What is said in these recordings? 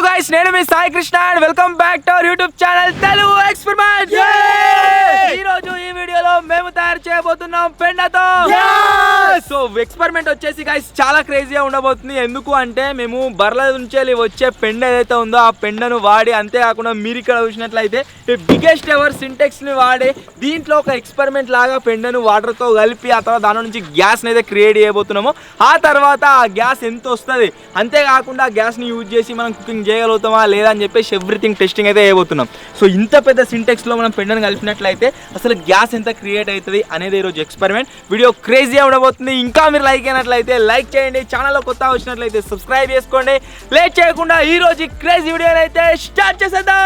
guys, నేను మీ Sai Krishna and welcome back to our YouTube channel Telugu experiment. ఈ రోజు ఈ వీడియోలో మేము తయారు చేయబోతున్నాం పెండతో. సో ఎక్స్పెరిమెంట్ వచ్చేసి గైస్ చాలా క్రేజీగా ఉండబోతుంది. ఎందుకు అంటే మేము బర్ల నుంచి వచ్చే పెండ ఏదైతే ఉందో ఆ పెండను వాడి, అంతేకాకుండా మీరు ఇక్కడ చూసినట్లయితే బిగ్గెస్ట్ ఎవర్ సింటెక్స్ ని వాడి దీంట్లో ఒక ఎక్స్పెరిమెంట్ లాగా పెండను వాటర్ తో కలిపి ఆ తర్వాత దాని నుంచి గ్యాస్ అయితే క్రియేట్ చేయబోతున్నాము. ఆ తర్వాత ఆ గ్యాస్ ఎంత వస్తుంది, అంతేకాకుండా ఆ గ్యాస్ ని యూజ్ చేసి మనం కుకింగ్ చేయగలుగుతామా లేదా అని చెప్పేసి ఎవ్రీథింగ్ టెస్టింగ్ అయితే చేయబోతున్నాం. సో ఇంత పెద్ద సింటెక్స్ లో మనం పెండను కలిపినట్లయితే అసలు గ్యాస్ ఎంత క్రియేట్ అవుతుంది అనేది ఈరోజు ఎక్స్పెరిమెంట్. వీడియో క్రేజీగా ఉండబోతుంది. ఇంకా మీరు లైక్ అయినట్లయితే లైక్ చేయండి, ఛానల్లో కొత్త వచ్చినట్లయితే సబ్స్క్రైబ్ చేసుకోండి. లేట్ చేయకుండా ఈ రోజు క్రేజీ వీడియో అయితే స్టార్ట్ చేసేద్దాం.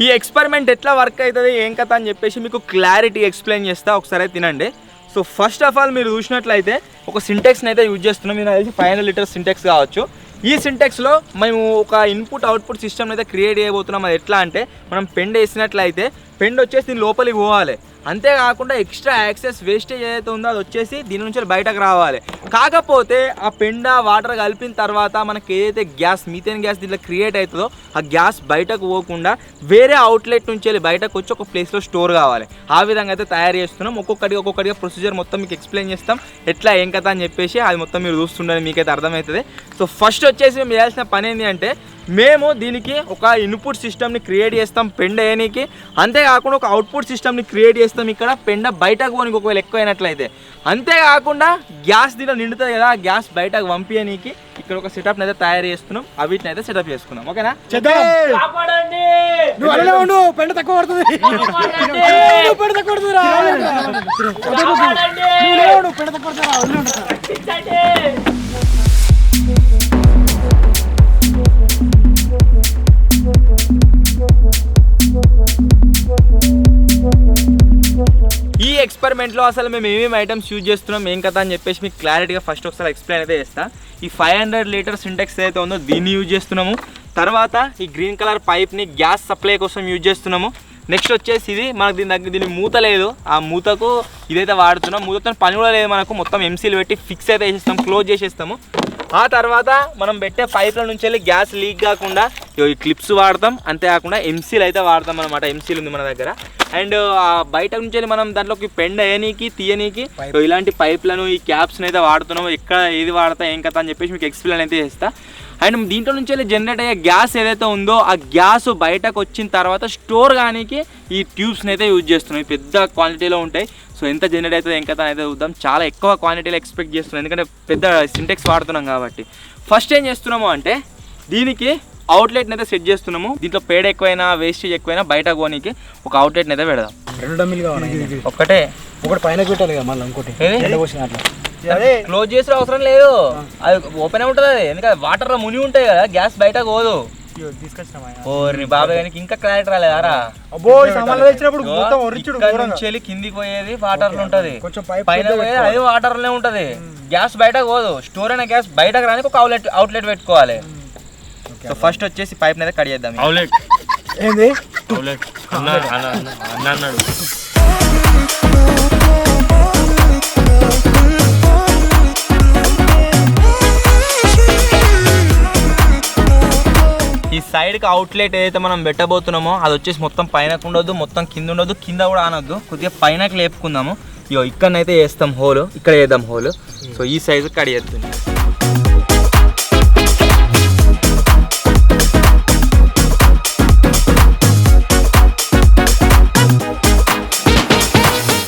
ఈ ఎక్స్పెరిమెంట్ ఎట్లా వర్క్ అవుతుంది ఏం కథ అని చెప్పేసి మీకు క్లారిటీ ఎక్స్ప్లెయిన్ చేస్తా, ఒకసారి తినండి. సో ఫస్ట్ ఆఫ్ ఆల్ మీరు చూసినట్లయితే ఒక సింటెక్స్ని అయితే యూజ్ చేస్తున్నాం. మీరు తెలిసి 500 లీటర్స్ సింటెక్స్ కావచ్చు. ఈ సింటెక్స్లో మేము ఒక ఇన్పుట్ అవుట్పుట్ సిస్టమ్ అయితే క్రియేట్ చేయబోతున్నాం. అది ఎట్లా అంటే మనం పెండ వేసినట్లయితే పెండ వచ్చేసి దీని లోపలికి పోవాలి, అంతేకాకుండా ఎక్స్ట్రా యాక్సెస్ వేస్టేజ్ ఏదైతే ఉందో అది వచ్చేసి దీని నుంచి బయటకు రావాలి. కాకపోతే ఆ పెండ వాటర్ కలిపిన తర్వాత మనకి ఏదైతే గ్యాస్ మీథేన్ గ్యాస్ దీంట్లో క్రియేట్ అవుతుందో ఆ గ్యాస్ బయటకు పోకుండా వేరే అవుట్లెట్ నుంచి వెళ్ళి బయటకు వచ్చి ఒక ప్లేస్లో స్టోర్ కావాలి. ఆ విధంగా అయితే తయారు చేస్తున్నాం. ఒక్కొక్కటిగా ప్రొసీజర్ మొత్తం మీకు ఎక్స్ప్లెయిన్ చేస్తాం ఎట్లా ఏం కథ అని చెప్పేసి. అది మొత్తం మీరు చూస్తుండని మీకైతే అర్థమవుతుంది. సో ఫస్ట్ వచ్చేసి మేము చేయాల్సిన పని ఏంటి అంటే మేము దీనికి ఒక ఇన్పుట్ సిస్టమ్ని క్రియేట్ చేస్తాం పెండ వేయడానికి, అంతేకాకుండా ఒక అవుట్పుట్ సిస్టమ్ని క్రియేట్ చేస్తాం ఇక్కడ పెండ బయటకు పోనికి ఒకవేళ ఎక్కువ అయినట్లయితే. అంతేకాకుండా గ్యాస్ దీంట్లో నిండుతుంది కదా, గ్యాస్ బయటకు పంపించడానికి ఇక్కడ ఒక సెటప్ అయితే తయారు చేస్తున్నాం. వీటిని అయితే సెటప్ చేసుకున్నాం. ఓకేనా? ఈ ఎక్స్పెరిమెంట్లో అసలు మేము ఏమేమి ఐటమ్స్ యూజ్ చేస్తున్నాం ఏం కదా అని చెప్పేసి మీకు క్లారిటీగా ఫస్ట్ ఒకసారి ఎక్స్ప్లెయిన్ అయితే చేస్తా. ఈ 500 లీటర్ సింటెక్స్ ఏదైతే ఉందో దీన్ని యూజ్ చేస్తున్నాము. తర్వాత ఈ గ్రీన్ కలర్ పైప్ని గ్యాస్ సప్లై కోసం యూజ్ చేస్తున్నాము. నెక్స్ట్ వచ్చేసి ఇది మనకు దీని మూత లేదు, ఆ మూతకు ఇదైతే వాడుతున్నాం. మూతతో పని కూడా లేదు మనకు, మొత్తం ఎంసీలు పెట్టి ఫిక్స్ అయితే చేసేస్తాం, క్లోజ్ చేసేస్తాము. ఆ తర్వాత మనం పెట్టే పైప్ల నుంచి వెళ్ళి గ్యాస్ లీక్ కాకుండా ఈ క్లిప్స్ వాడతాం, అంతేకాకుండా ఎంసీలు అయితే వాడతాం అనమాట. ఎంసీలు ఉంది మన దగ్గర. అండ్ బయట నుంచి వెళ్ళి మనం దాంట్లోకి పెండ వేయనీకి తీయనీకి ఇలాంటి పైప్లను ఈ క్యాప్స్ని అయితే వాడుతున్నాము. ఎక్కడ ఏది వాడతా ఏం కదా అని చెప్పేసి మీకు ఎక్స్ప్లెయిన్ అయితే చేస్తా. అండ్ దీంట్లో నుంచి వెళ్ళి జనరేట్ అయ్యే గ్యాస్ ఏదైతే ఉందో ఆ గ్యాస్ బయటకు వచ్చిన తర్వాత స్టోర్ కానీకి ఈ ట్యూబ్స్ని అయితే యూజ్ చేస్తున్నాం. పెద్ద క్వాంటిటీలో ఉంటాయి. సో ఎంత జనరేట్ అవుతుంది ఏం కదా అయితే చూద్దాం. చాలా ఎక్కువ క్వాంటిటీలో ఎక్స్పెక్ట్ చేస్తున్నాం, ఎందుకంటే పెద్ద సింటెక్స్ వాడుతున్నాం కాబట్టి. ఫస్ట్ ఏం చేస్తున్నాము అంటే దీనికి అవుట్లెట్ని అయితే సెట్ చేస్తున్నాము. దీంట్లో పేడ ఎక్కువైనా వేస్టేజ్ ఎక్కువైనా బయట కోనికి ఒక అవుట్లెట్ని అయితే పెడదాం. ఒకటి పైన పెట్టాలి కదా, మళ్ళీ ఇంకోటి క్లోజ్ చేసే అవసరం లేదు, అది ఓపెన్ ఉంటుంది. అది ఎందుకంటే వాటర్ లో ముని ఉంటాయి కదా, గ్యాస్ బయట పోదు. ఓర్ని బాబాయ్ గారికి ఇంకా క్లారిటీ రాలేదారా? నుంచి కిందికి పోయేది వాటర్ లో ఉంటది, పైన పోయేది అది వాటర్ లోనే ఉంటది. గ్యాస్ బయటకు పోదు, స్టోర్ అయిన గ్యాస్ బయటకు రానికి ఒక అవుట్లెట్ పెట్టుకోవాలి. సో ఫస్ట్ వచ్చేసి పైప్ అయితే కట్ చేద్దాం. ఈ సైడ్కి అవుట్లెట్ ఏదైతే మనం పెట్టబోతున్నామో అది వచ్చేసి మొత్తం పైనకు ఉండొద్దు, మొత్తం కింద ఉండొద్దు, కింద కూడా అనొద్దు, కొద్దిగా పైనకి లేపుకుందాము. ఇగో ఇక్కడనైతే వేస్తాం హోల్, ఇక్కడ వేద్దాం హోల్. సో ఈ సైజు కట్ చేద్దాం.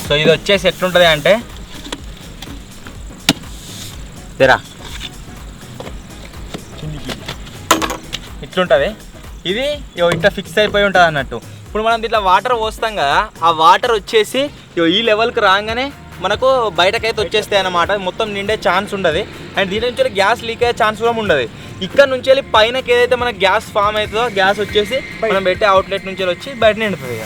సో ఇది వచ్చేసి ఎట్లుంటుంది అంటే జరా ఇట్లుంటుంది. ఇది ఇట్లా ఫిక్స్ అయిపోయి ఉంటుంది అన్నట్టు. ఇప్పుడు మనం ఇట్లా వాటర్ పోస్తాం కదా, ఆ వాటర్ వచ్చేసి ఈ లెవెల్కి రాగానే మనకు బయటకైతే వచ్చేస్తాయి అన్నమాట. మొత్తం నిండే ఛాన్స్ ఉండదు. అండ్ దీని నుంచి గ్యాస్ లీక్ అయ్యే ఛాన్స్ కూడా ఉండదు. ఇక్కడ నుంచి వెళ్ళి పైనకి ఏదైతే మనకు గ్యాస్ ఫామ్ అవుతుందో గ్యాస్ వచ్చేసి మనం పెట్టే అవుట్లెట్ నుంచి వచ్చి బయట నిండుతుంది.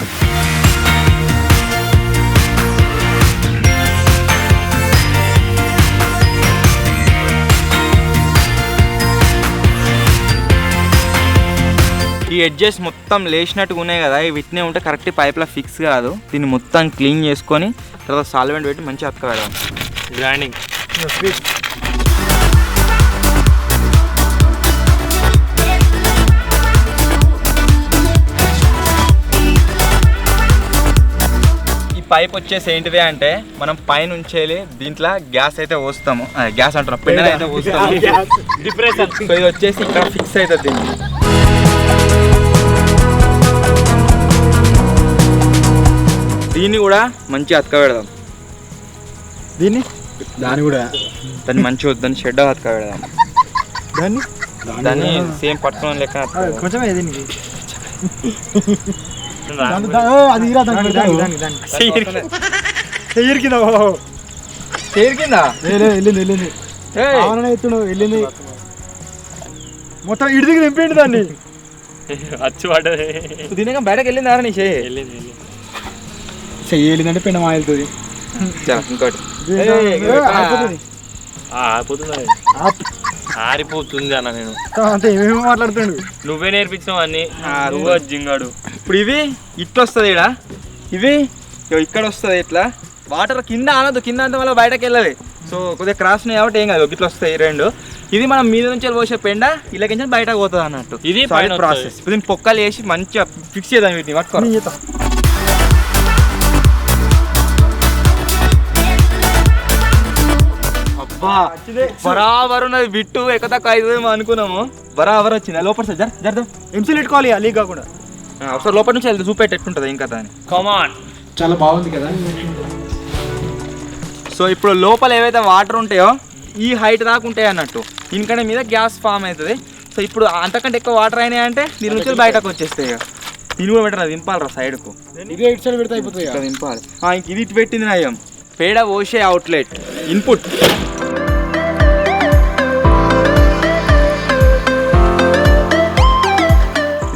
ఈ ఎడ్జెస్ మొత్తం లేచినట్టుగా ఉన్నాయి కదా, వీటినే ఉంటే కరెక్ట్ పైప్లో ఫిక్స్ కాదు. దీన్ని మొత్తం క్లీన్ చేసుకొని తర్వాత సాల్వెంట్ పెట్టి మంచిగా అతకబెడదాం. గ్రైండింగ్ పైప్ వచ్చేసి ఏంటిది అంటే మనం పైన ఉంచేది దీంట్లో గ్యాస్ అయితే పోస్తాము, గ్యాస్ అంటున్నాం పెండ అయితే పోస్తాము. సో ఇది వచ్చేసి ఇక్కడ ఫిక్స్ అవుతుంది దీనికి. దీన్ని కూడా మంచిగా అతక పెడదాం. దాన్ని కూడా దాన్ని మంచిగా దాన్ని షెడ్ అతక పెడదాం. దాన్ని సేమ్ పట్టుకున్న లెక్క కొంచెం మొత్తం ఇడిదికి నింపేయండి దాన్ని. దీనిగా బయటకు వెళ్ళిందా నీ చెయ్యాలంటే పిండ మాయలుతుంది. ఇంకోటి ఆరిపోతుంది అన్న. నేను అంతే ఏమేమో మాట్లాడుతాడు. నువ్వే నేర్పించావు అన్ని. నువ్వు జింగాడు. ఇప్పుడు ఇవి ఇట్లా వస్తుంది ఇక్కడ, ఇవి ఇక్కడ వస్తుంది ఇట్లా. వాటర్ కింద ఆనదు, కింద అంతా వల్ల బయటకు వెళ్ళాలి. సో కొద్దిగా క్రాస్ ఉన్నాయి కాబట్టి ఏం కాదు, ఇట్లా వస్తాయి రెండు. ఇది మనం మీద నుంచి పోసే పెండ ఇలాగ బయటకు పోతుంది అన్నట్టు. ఇది ప్రాసెస్. ఇప్పుడు దీన్ని పొక్కలు వేసి మంచిగా ఫిక్స్ చేద్దాం వీటిని పట్టుకోవాలి. బరాబర్ ఉన్నది బిట్టు ఎక్క తక్కువ అవుతుందేమో అనుకున్నాము. బరాబర్ వచ్చింది. లోపల సార్ జర ఎంసీలు పెట్టుకోవాలి లీక్ కాకుండా. ఒకసారి లోపల నుంచి వెళ్తే చూపెట్టి ఎట్టుంటుంది ఇంకా దాన్ని. కమాన్. చాలా బాగుంది కదా. సో ఇప్పుడు లోపల ఏవైతే వాటర్ ఉంటాయో ఈ హైట్ దాకా ఉంటాయి అన్నట్టు. దీనికంటే మీద గ్యాస్ ఫామ్ అవుతుంది. సో ఇప్పుడు అంతకంటే ఎక్కువ వాటర్ అయినాయి అంటే దీని నుంచి బయటకు వచ్చేస్తాయి. దీని కూడా పెట్టాలి, దింపాలి రా సైడ్కు. ఇదే ఇటు సైడ్ పెడితే అయిపోతుంది, దింపాలి. ఇంక ఇది ఇటు పెట్టింది నయం. పేడ పోసే అవుట్లెట్ ఇన్పుట్.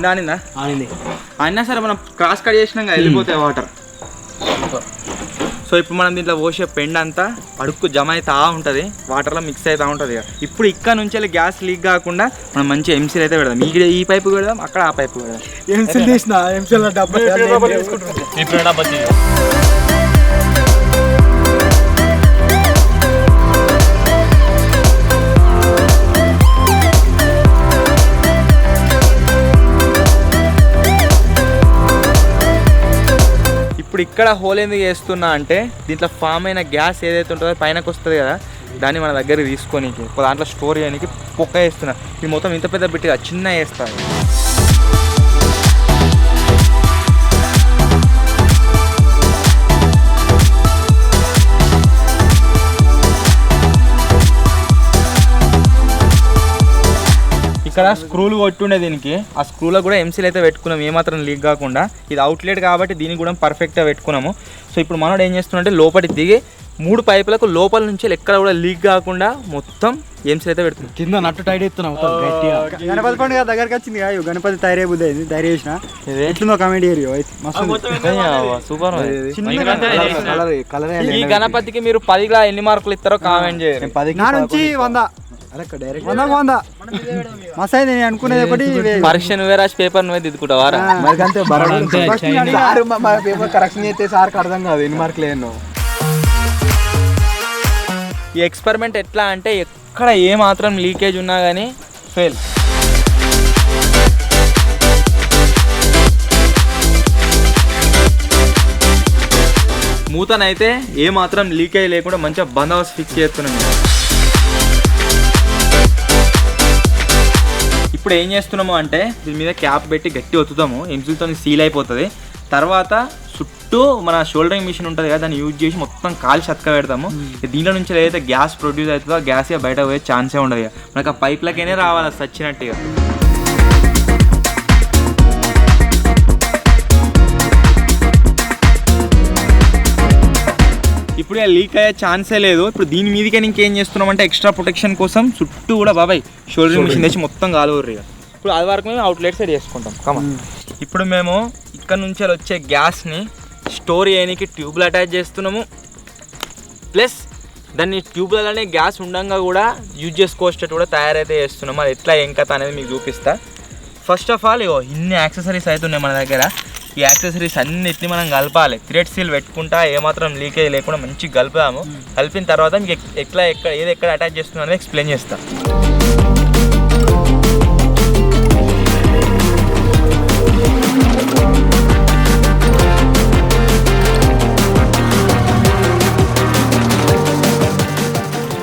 ఆనిందా? అయినా సరే మనం క్రాస్ కట్ చేసినాక వెళ్ళిపోతాయి వాటర్. సో ఇప్పుడు మనం దీంట్లో పోసే పెండ్ అంతా అడుక్కు జమ అవుతా ఉంటుంది, వాటర్లో మిక్స్ అవుతూ ఉంటుంది. ఇప్పుడు ఇక్కడ నుంచి వెళ్ళి గ్యాస్ లీక్ కాకుండా మనం మంచి ఎంసీలు అయితే పెడదాం. ఇక్కడ ఈ పైపు పెడదాం, అక్కడ ఆ పైపు పెడదాం. ఎంసీలు తీసిన ఎంసీల డబ్బా ఇప్పుడు ఇక్కడ హోల్ ఎందుకు వేస్తున్నా అంటే దీంట్లో ఫామ్ అయిన గ్యాస్ ఏదైతే ఉంటుందో పైనకు వస్తుంది కదా, దాన్ని మన దగ్గర తీసుకోనికి దాంట్లో స్టోర్ చేయడానికి పొక్క వేస్తున్నా. ఇది మొత్తం ఇంత పెద్ద బిట్టిగా చిన్న వేస్తాను. ఇక్కడ స్క్రూలు కొట్టుండే దీనికి, ఆ స్క్రూలో కూడా ఎంసీలు అయితే పెట్టుకున్నాం ఏమాత్రం లీక్ కాకుండా. ఇది అవుట్లెట్ కాబట్టి దీనికి కూడా పర్ఫెక్ట్గా పెట్టుకున్నాము. సో ఇప్పుడు మనోడు ఏం చేస్తున్నా అంటే లోపలికి దిగి 3 పైపులకు లోపల నుంచి ఎక్కడ కూడా లీక్ కాకుండా మొత్తం ఎంసీలు అయితే పెడుతున్నాం. కింద నట్టు టైట్ ఎత్తున్నాం. గణపతి పండుగ దగ్గరికి వచ్చింది, గణపతి తయారై బుద్ధి అయింది, తయారు చేసిన ఎట్లుందో కామెడీ సూపర్. ఈ గణపతికి మీరు 10గా ఎన్ని మార్కులు ఇస్తారో కామెంట్ చేయండి. 10 నుంచి 100 మస్తు అయింది. నేను అనుకునేది ఒకటి, పరీక్ష నువ్వే రాసి పేపర్ నువ్వే దిద్దుకుంటావా? పేపర్ కరెక్షన్ చేస్తే సార్కి అర్థం కాదు ఎన్ని మార్కులు ఏమో. ఈ ఎక్స్పెరిమెంట్ ఎట్లా అంటే ఎక్కడ ఏ మాత్రం లీకేజ్ ఉన్నా కానీ ఫెయిల్. మూతనైతే ఏ మాత్రం లీకేజ్ లేకుండా మంచిగా బందోబస్తు ఫిక్స్ చేస్తున్నాం. ఇప్పుడు ఏం చేస్తున్నాము అంటే దీని మీద క్యాప్ పెట్టి గట్టి ఒత్తుతాము, ఎంసీలతో సీల్ అయిపోతుంది. తర్వాత చుట్టూ మన షోల్డరింగ్ మిషన్ ఉంటుంది కదా, దాన్ని యూజ్ చేసి మొత్తం కాలి చతక పెడతాము. దీంట్లో నుంచి ఏదైతే గ్యాస్ ప్రొడ్యూస్ అవుతుందో ఆ గ్యాస్ బయట పోయే ఛాన్సే ఉండదు. మనకు ఆ పైప్లకైనా రావాలి సచ్చినట్టుగా. ఇప్పుడు లీక్ అయ్యే ఛాన్సే లేదు. ఇప్పుడు దీని మీదకే ఇంకేం చేస్తున్నాం అంటే ఎక్స్ట్రా ప్రొటెక్షన్ కోసం చుట్టూ కూడా బాబాయ్ షోల్డరింగ్ మిషన్ తెచ్చి మొత్తం కాలువర్రిగా. ఇప్పుడు అది వరకు మేము అవుట్లెట్ సైడ్ చేసుకుంటాం. కమా ఇప్పుడు మేము ఇక్కడ నుంచి వచ్చే గ్యాస్ని స్టోర్ చేయడానికి ట్యూబ్లు అటాచ్ చేస్తున్నాము. ప్లస్ దాన్ని ట్యూబ్లలోనే గ్యాస్ ఉండగా కూడా యూజ్ చేసుకోవచ్చేటట్టు కూడా తయారైతే చేస్తున్నాము. అది ఎట్లా ఏం కథ అనేది మీకు చూపిస్తా. ఫస్ట్ ఆఫ్ ఆల్ ఇన్ని యాక్సెసరీస్ అయితే ఉన్నాయి మన దగ్గర. ఈ యాక్సెసరీస్ అన్నిటిని మనం కలపాలి. థ్రెడ్ సీల్ పెట్టుకుంటా ఏమాత్రం లీకేజ్ లేకుండా మంచిగా కలుపుదాము. కలిపిన తర్వాత మీకు ఏది ఎక్కడ అటాచ్ చేస్తున్నా అనేది ఎక్స్ప్లెయిన్ చేస్తాను.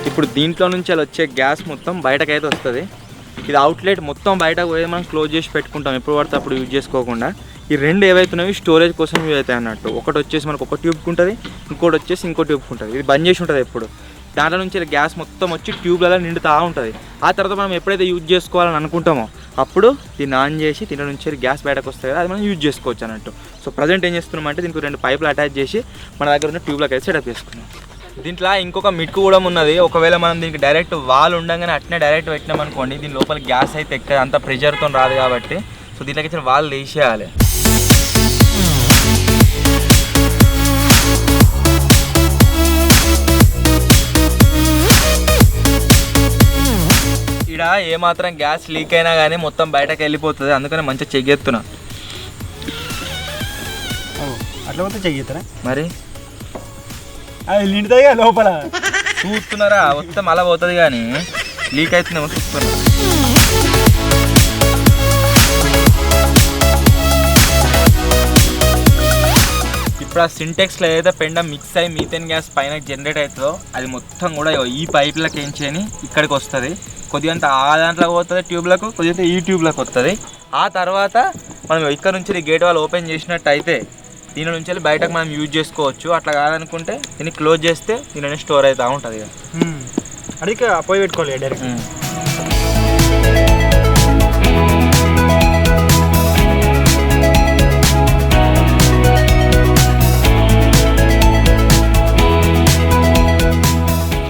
ఇప్పుడు దీంట్లో నుంచి అలా వచ్చే గ్యాస్ మొత్తం బయటకైతే వస్తుంది. ఇది అవుట్లెట్ మొత్తం బయటకు పోయి మనం క్లోజ్ చేసి పెట్టుకుంటాం, ఎప్పుడు పడితే అప్పుడు యూజ్ చేసుకోకుండా. ఈ రెండు ఏవైతున్నాయి స్టోరేజ్ కోసం యూజ్ అవుతాయి అన్నట్టు. ఒకటి వచ్చేసి మనకు ఒక ట్యూబ్కి ఉంటుంది, ఇంకోటి వచ్చేసి ఇంకో ట్యూబ్కి ఉంటుంది. ఇది బంద్ చేసి ఉంటుంది ఎప్పుడు. దాంట్లో నుంచి గ్యాస్ మొత్తం వచ్చి ట్యూబ్లలో నిండుతూ ఉంటుంది. ఆ తర్వాత మనం ఎప్పుడైతే యూజ్ చేసుకోవాలని అనుకుంటామో అప్పుడు దీన్ని ఆన్ చేసి దీంట్లో నుంచి గ్యాస్ బయటకు వస్తుంది కదా, అది మనం యూజ్ చేసుకోవచ్చు అన్నట్టు. సో ప్రజెంట్ ఏం చేస్తున్నామంటే దీనికి 2 పైపులు అటాచ్ చేసి మన దగ్గర ఉన్న ట్యూబ్లోకి అయితే సెటప్ చేసుకున్నాం. దీంట్లో ఇంకొక మిట్కు కూడా ఉన్నది. ఒకవేళ మనం దీనికి డైరెక్ట్ వాల్ ఉండగానే అట్నే డైరెక్ట్ పెట్టినాం అనుకోండి, దీని లోపల గ్యాస్ అయితే ఎక్కడ అంత ప్రెషర్తో రాదు కాబట్టి సో దీంట్లోకి ఇచ్చిన వాల్ తీసేయాలి. ఇక్కడ ఏమాత్రం గ్యాస్ లీక్ అయినా కానీ మొత్తం బయటకు వెళ్ళిపోతుంది, అందుకని మంచిగా చెక్ చేస్తున్నా. అట్లా పోతే చెక్ చేస్తారా మరి అది నిండుతాయి లోపల చూస్తున్నారా, మొత్తం అలా పోతుంది కానీ లీక్ అవుతుందేమో చూస్తున్నా. ఇప్పుడు ఆ సింటెక్స్లో ఏదైతే పెండ మిక్స్ అయ్యి మీథేన్ గ్యాస్ పైన జనరేట్ అవుతుందో అది మొత్తం కూడా ఈ పైపులకు ఎంచేని ఇక్కడికి వస్తుంది. కొద్దిగంత ఆ దాంట్లోకి పోతుంది ట్యూబ్లకు, కొద్దిగా ఈ ట్యూబ్లకు వస్తుంది. ఆ తర్వాత మనం ఇక్కడ నుంచి గేట్ వాల్ ఓపెన్ చేసినట్టు అయితే దీని నుంచి వెళ్ళి బయటకు మనం యూజ్ చేసుకోవచ్చు. అట్లా కాదనుకుంటే దీన్ని క్లోజ్ చేస్తే దీని స్టోర్ అవుతూ ఉంటుంది. అది పోయి పెట్టుకోవాలి డైరెక్ట్.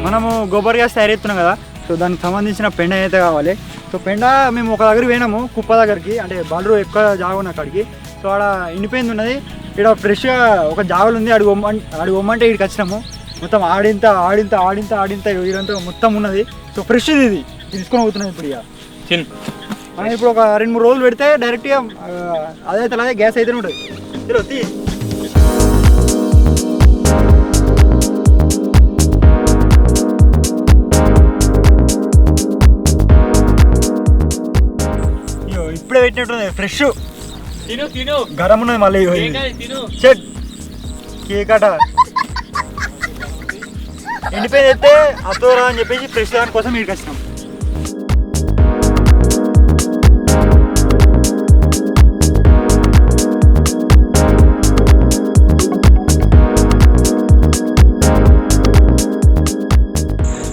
మనము గోబర్ గ్యాస్ తయారు చేస్తున్నాం కదా, సో దానికి సంబంధించిన పెండ అయితే కావాలి. సో పెండ మేము ఒక దగ్గర పోయినాము, కుప్ప దగ్గరికి, అంటే బాలరు ఎక్కువ జాగా ఉన్న అక్కడికి. సో ఆడ ఎండిపోయింది ఉన్నది. ఇక్కడ ఫ్రెష్గా ఒక జాగలు ఉంది, అడిగి ఇక్కడికి వచ్చినాము. మొత్తం ఆడింత ఇదంతా మొత్తం ఉన్నది. సో ఫ్రెష్ ఇది తీసుకొని పోతున్నాం ఇప్పుడు. ఇక మనం ఇప్పుడు ఒక 2-3 రోజులు పెడితే డైరెక్ట్గా అదైతే అలాగే గ్యాస్ అయితే ఉంటుంది. ఇప్పుడే పెట్టినట్టుంది ఫ్రెష్. గరం ఉన్నది మళ్ళీ కేక్ అట ఎండిపోయింది అయితే అతోరా అని చెప్పేసి ఫ్రెష్ దానికోసం ఇక్కడికి వచ్చినాం.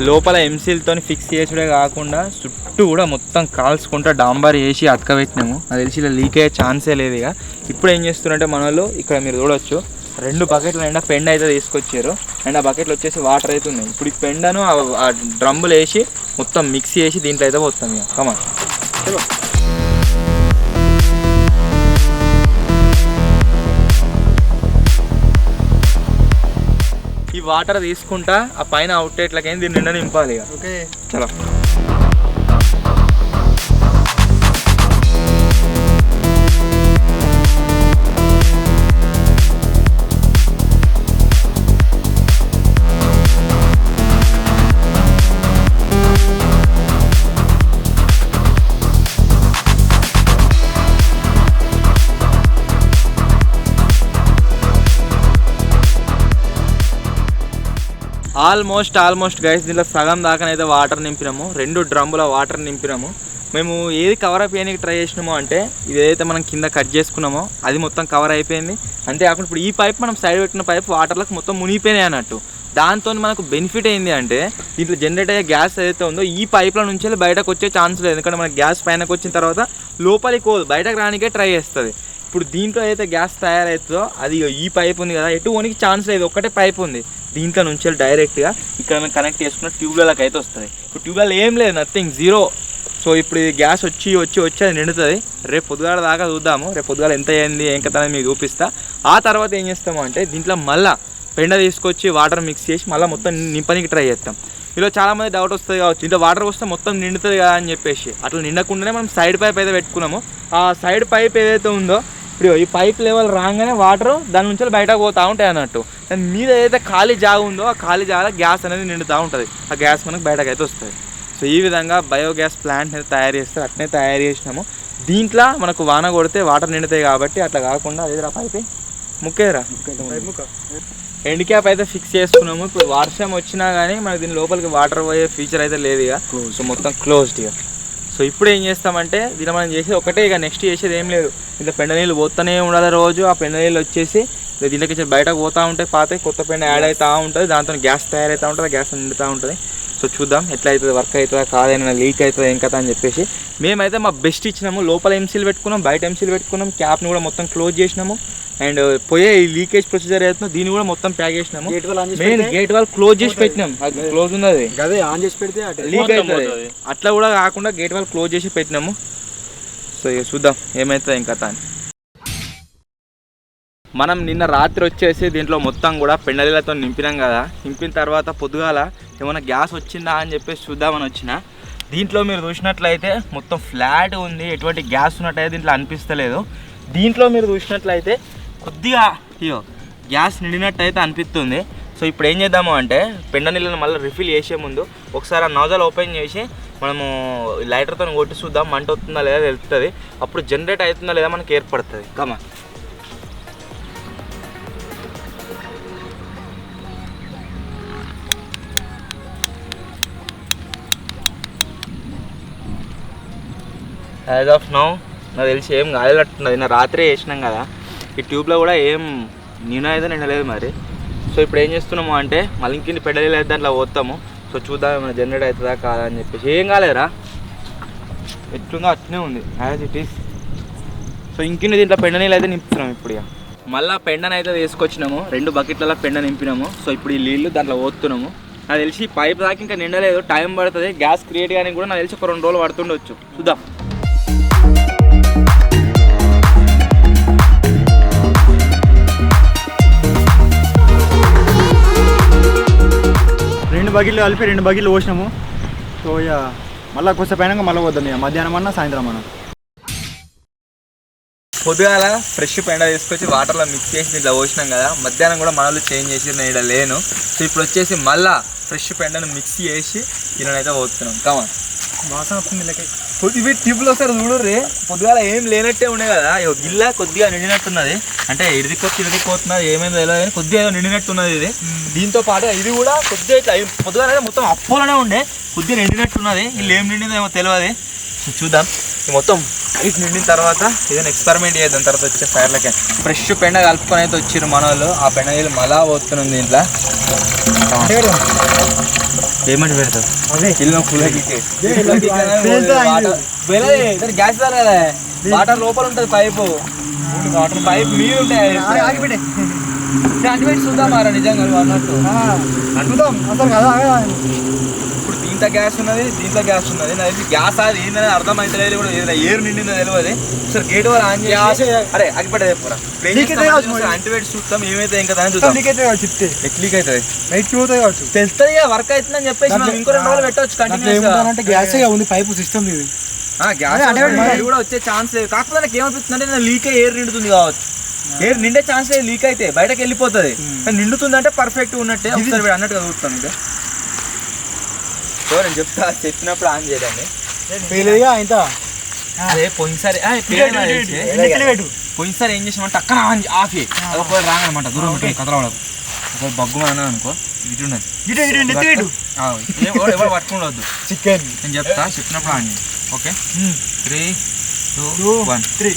లోపల ఎంసీల్తో ఫిక్స్ చేసుడే కాకుండా చుట్టూ కూడా మొత్తం కాల్చుకుంటా డాంబర్ వేసి అతకబెట్టినాము. అది తెలిసి ఇలా లీక్ అయ్యే ఛాన్సే లేదు. ఇక ఇప్పుడు ఏం చేస్తున్నారంటే మన వాళ్ళు ఇక్కడ మీరు చూడవచ్చు 2 బకెట్లు నిండా పెండ అయితే తీసుకొచ్చారు. అండ్ ఆ బకెట్లు వచ్చేసి వాటర్ అయితే ఉన్నాయి. ఇప్పుడు ఈ పెండను ఆ డ్రమ్ములు వేసి మొత్తం మిక్స్ చేసి దీంట్లో అయితే పోతాం. ఇక కమా చలో. ఈ వాటర్ తీసుకుంటా ఆ పైన అవుట్లెట్లకైనా దీన్ని నిండా నింపాలి. ఇక ఓకే చలో. ఆల్మోస్ట్ గైస్ దీంట్లో సగం దాకానైతే వాటర్ నింపినాము. 2 డ్రమ్ముల వాటర్ నింపినాము. మేము ఏది కవర్ అయిపోయానికి ట్రై చేసినామో అంటే ఇది ఏదైతే మనం కింద కట్ చేసుకున్నామో అది మొత్తం కవర్ అయిపోయింది. అంతేకాకుండా ఇప్పుడు ఈ పైప్ మనం సైడ్ పెట్టిన పైప్ వాటర్లకు మొత్తం మునిగిపోయినాయి అన్నట్టు. దాంతో మనకు బెనిఫిట్ ఏంది అంటే దీంట్లో జనరేట్ అయ్యే గ్యాస్ ఏదైతే ఉందో ఈ పైప్ల నుంచి బయటకు వచ్చే ఛాన్స్ లేదు. ఎందుకంటే మనకి గ్యాస్ పైనకు వచ్చిన తర్వాత లోపలికి పోదు, బయటకు రానికే ట్రై చేస్తుంది. ఇప్పుడు దీంట్లో ఏదైతే గ్యాస్ తయారవుతుందో అది ఈ పైప్ ఉంది కదా, ఎటు పోనీకి ఛాన్స్ లేదు, ఒకటే పైప్ ఉంది. దీంట్లో నుంచి డైరెక్ట్గా ఇక్కడ మేము కనెక్ట్ చేసుకున్న ట్యూబ్లలోకి అయితే వస్తుంది. ఇప్పుడు ట్యూబ్లలో ఏం లేదు, నథింగ్, జీరో. సో ఇప్పుడు ఇది గ్యాస్ వచ్చి అది నిండుతుంది. రేపు పొద్దుగాల దాకా చూద్దాము. రేపు పొద్దుగాల ఎంత అయింది ఏం కథ మీకు చూపిస్తా. ఆ తర్వాత ఏం చేస్తాము అంటే దీంట్లో మళ్ళీ పెండ తీసుకొచ్చి వాటర్ మిక్స్ చేసి మళ్ళీ మొత్తం నింపడానికి ట్రై చేస్తాం. ఇలా చాలామంది డౌట్ వస్తుంది కావచ్చు, ఇంత వాటర్ వస్తే మొత్తం నిండుతుంది కదా అని చెప్పేసి. అట్లా నిండకుండానే మనం సైడ్ పైప్ అయితే పెట్టుకున్నాము. ఆ సైడ్ పైప్ ఏదైతే ఉందో ఇప్పుడు ఈ పైప్ లెవెల్ రాగానే వాటర్ దాని నుంచి బయటకు పోతూ ఉంటాయి అన్నట్టు. దాని మీద ఏదైతే ఖాళీ జాగా ఉందో ఆ ఖాళీ జాగా గ్యాస్ అనేది నిండుతూ ఉంటుంది. ఆ గ్యాస్ మనకు బయటకు అయితే వస్తుంది. సో ఈ విధంగా బయోగ్యాస్ ప్లాంట్ అనేది తయారు చేస్తారు. అట్నే తయారు చేసినాము. దీంట్లో మనకు వాన కొడితే వాటర్ నిండుతాయి కాబట్టి అట్లా కాకుండా అదేరా పైపు ముక్కేరా ఎండ్ క్యాప్ అయితే ఫిక్స్ చేసుకున్నాము. ఇప్పుడు వర్షం వచ్చినా కానీ మనకి దీని లోపలికి వాటర్ పోయే ఫీచర్ అయితే లేదు ఇక. సో మొత్తం క్లోజ్డ్ ఇక. సో ఇప్పుడు ఏం చేస్తామంటే దీన్ని మనం చేసేది ఒకటే, ఇక నెక్స్ట్ చేసేది ఏం లేదు. ఇంట్లో పెండ నీళ్ళు పోతూనే ఉండాలి రోజు. ఆ పెండ నీళ్ళు వచ్చేసి దీంట్లోకి బయటకు పోతూ ఉంటాయి, పాత కొత్త పెండ యాడ్ అవుతూ ఉంటుంది. దాంతో గ్యాస్ తయారవుతూ ఉంటుంది, గ్యాస్ నిండుతూ ఉంటుంది. సో చూద్దాం ఎట్లా అవుతుంది, వర్క్ అవుతుందా కాదైనా, లీక్ అవుతుందా ఏం కదా అని చెప్పేసి మేమైతే మా బెస్ట్ ఇచ్చినాము. లోపల ఎంసీలు పెట్టుకున్నాం, బయట ఎంసీలు పెట్టుకున్నాం, క్యాప్ని కూడా మొత్తం క్లోజ్ చేసినాము. అండ్ పోయే ఈ లీకేజ్ ప్రొసీజర్ అవుతుందో దీన్ని కూడా మొత్తం ప్యాక్ చేసినాము. మెయిన్ గేట్ వాల్ క్లోజ్ చేసి పెట్టినాం. అది క్లోజ్ ఉన్నది ఆన్ చేసి పెడితే లీక్ అవుతుంది. అట్లా కూడా కాకుండా గేట్ వాల్ క్లోజ్ చేసి పెట్టినాము. సో ఇక చూద్దాం ఏమవుతుంది ఇంకా అని. మనం నిన్న రాత్రి వచ్చేసి దీంట్లో మొత్తం కూడా పెండలీలతో నింపినాం కదా. నింపిన తర్వాత పొద్దుగాల ఏమైనా గ్యాస్ వచ్చిందా అని చెప్పేసి చూద్దామని వచ్చిన. దీంట్లో మీరు చూసినట్లయితే మొత్తం ఫ్లాట్ ఉంది, ఎటువంటి గ్యాస్ ఉన్నట్టయితే దీంట్లో అనిపిస్తలేదు. దీంట్లో మీరు చూసినట్లయితే కొద్దిగా ఇయో గ్యాస్ నిండినట్టు అయితే అనిపిస్తుంది. సో ఇప్పుడు ఏం చేద్దాము అంటే పెండ నీళ్ళని మళ్ళీ రిఫిల్ చేసే ముందు ఒకసారి ఆ నోజల్ ఓపెన్ చేసి మనము లైటర్తో కొట్టి చూద్దాం మంట వస్తుందా లేదా తెలుస్తుంది. అప్పుడు జనరేట్ అవుతుందా లేదా మనకి ఏర్పడుతుంది. కమా యాజ్ ఆఫ్ నౌ నాకు తెలిసి ఏం కాలేనట్టున్నది. నా రాత్రే వేసినాం కదా, ఈ ట్యూబ్లో కూడా ఏం అయితే నిండలేదు మరి. సో ఇప్పుడు ఏం చేస్తున్నాము అంటే మళ్ళీ ఇంకిన్ని పెడలు అయితే దాంట్లో పోతాము. సో చూద్దాం ఏమైనా జనరేట్ అవుతుందా కాదా అని చెప్పేసి. ఏం కాలేరా, ఎట్లుందో అట్నే ఉంది యాజ్ ఇట్ ఈస్. సో ఇంకిన్ని దీంట్లో పెండ నీళ్ళు అయితే నింపుతున్నాము. ఇప్పుడు ఇక మళ్ళీ పెండను అయితే తీసుకొచ్చినాము, 2 బకెట్లలో పెండ నింపినాము. సో ఇప్పుడు ఈ నీళ్ళు దాంట్లో పోతున్నాము. నాకు తెలిసి పైప్ దాకా ఇంకా నిండలేదు, టైం పడుతుంది. గ్యాస్ క్రియేట్ కానీ కూడా నాకు తెలిసి ఒక 2 రోజులు పడుతుండొచ్చు. చూద్దాం. రెండు బకెట్లు కలిపి 2 బకెట్లు పోసినాము. సో ఇక మళ్ళీ కొద్దిసేపు అయినాక మళ్ళీ వద్దాం. ఇక మధ్యాహ్నం అన్నా సాయంత్రం అన్నా. పొద్దుగాల ఫ్రెష్ పెండ తీసుకొచ్చి వాటర్లో మిక్స్ చేసి ఇట్లా పోసినాం కదా. మధ్యాహ్నం కూడా మనలు చేంజ్ చేసి నేను ఇక్కడ లేను. సో ఇప్పుడు వచ్చేసి మళ్ళీ ఫ్రెష్ పెండను మిక్స్ చేసి ఈయనైతే పోతున్నాం. కమా వాసన వస్తుంది. ఇవి ట్యూబ్లో ఒకసారి చూడరు, పొద్దుగాల ఏం లేనట్టే ఉండే కదా. గిల్ల కొద్దిగా నిండినట్టున్నది, అంటే ఇడిదికొస్తున్నది ఏమైందో తెలియదు కానీ కొద్దిగా నిండినట్టున్నది ఇది. దీంతో పాటు ఇది కూడా కొద్దిగా ఇట్లా పొద్దుగాల మొత్తం అప్పోలోనే ఉండే, కొద్దిగా నిండినట్టున్నది. వీళ్ళు ఏం నిండిందో ఏమో తెలియదు. చూద్దాం. మొత్తం టైట్ నిండిన తర్వాత ఏదైనా ఎక్స్పెరిమెంట్ చేద్దాం. తర్వాత వచ్చే ఫైర్లకే ఫ్రెష్ పెండ కలుపుకొని అయితే వచ్చిర్రు మన వాళ్ళు. ఆ పెండ నీళ్ళు మళ్ళా పోతున్నాం దీంట్లో. ఏమంటే పెడతావు గ్యాస్ కదా, వాటర్ లోపల ఉంటుంది, పైపు పైప్ మీద ఉంటాయి. చూద్దాం మారా నిజంగా అన్నట్టు. ఇప్పుడు దీంట్లో గ్యాస్ ఉన్నది, దీంట్లో గ్యాస్ ఉన్నది. నాకు గ్యాస్ అది ఏంటనేది అర్థమైతలేదు కూడా. ఏదైనా ఏరు నిండిందో తెలియదు. సార్ గేట్ వాళ్ళు ఆన్ చేసి అరే అగిపడే పూరా యాంటీబయాటిక్స్ చూస్తాం ఏమైతే ఇంకా చూద్దాం. లీక్ అవుతుంది తెలుస్తుంది కదా, వర్క్ అవుతుందని చెప్పేసి మనం ఇంకో 2 రోజులు పెట్టవచ్చు కంటిన్యూస్. గ్యాస్ ఉంది పైపు సిస్టమ్ ఇది. గ్యాస్ కూడా వచ్చే ఛాన్స్ లేదు. కాకపోతే నాకు ఏమనిపిస్తుంది అంటే లీక్ అయ్యి ఎయిర్ నిండుతుంది కావచ్చు. ఎయిర్ నిండే ఛాన్స్ లేదు, లీక్ అయితే బయటకు వెళ్ళిపోతుంది. నిండుతుంది అంటే పర్ఫెక్ట్ ఉన్నట్టే ఒకసారి అన్నట్టుగా చూస్తాను. ఇంకా సో నేను చెప్తా, చెప్పినప్పుడు ఆన్ చేయదండి. అదే పోయినసారి పోయినసారి ఏం చేసామంటే అక్కడ ఆఫ్ ఒకవేళ రాంగనమాట, దూరం పెట్టి కదలవడం. ఒకవేళ బగ్గు అని అనుకో ఇటు ఉన్నది, ఎవరు పట్టుకోవద్దు. చికెన్ నేను చెప్తా, చెప్పినప్పుడు ఆన్ చేయండి. ఓకే 3 2 1 3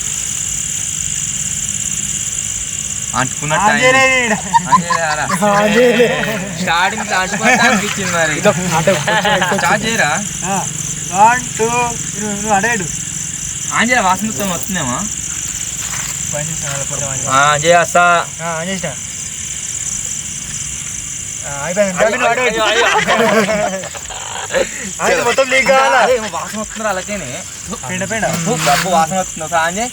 అంటుకున్నట్టు స్టార్టింగ్ అనిపించింది మరి. స్టార్ట్ చేయరా, 1 2 అడేడు ఆంజేయ వాసన వస్తుందేమో. చేస్తా మొత్తం వాసన వస్తున్నారు అలాగేనే డబ్బు వాసన వస్తుంది. ఒకసారి ఆంజే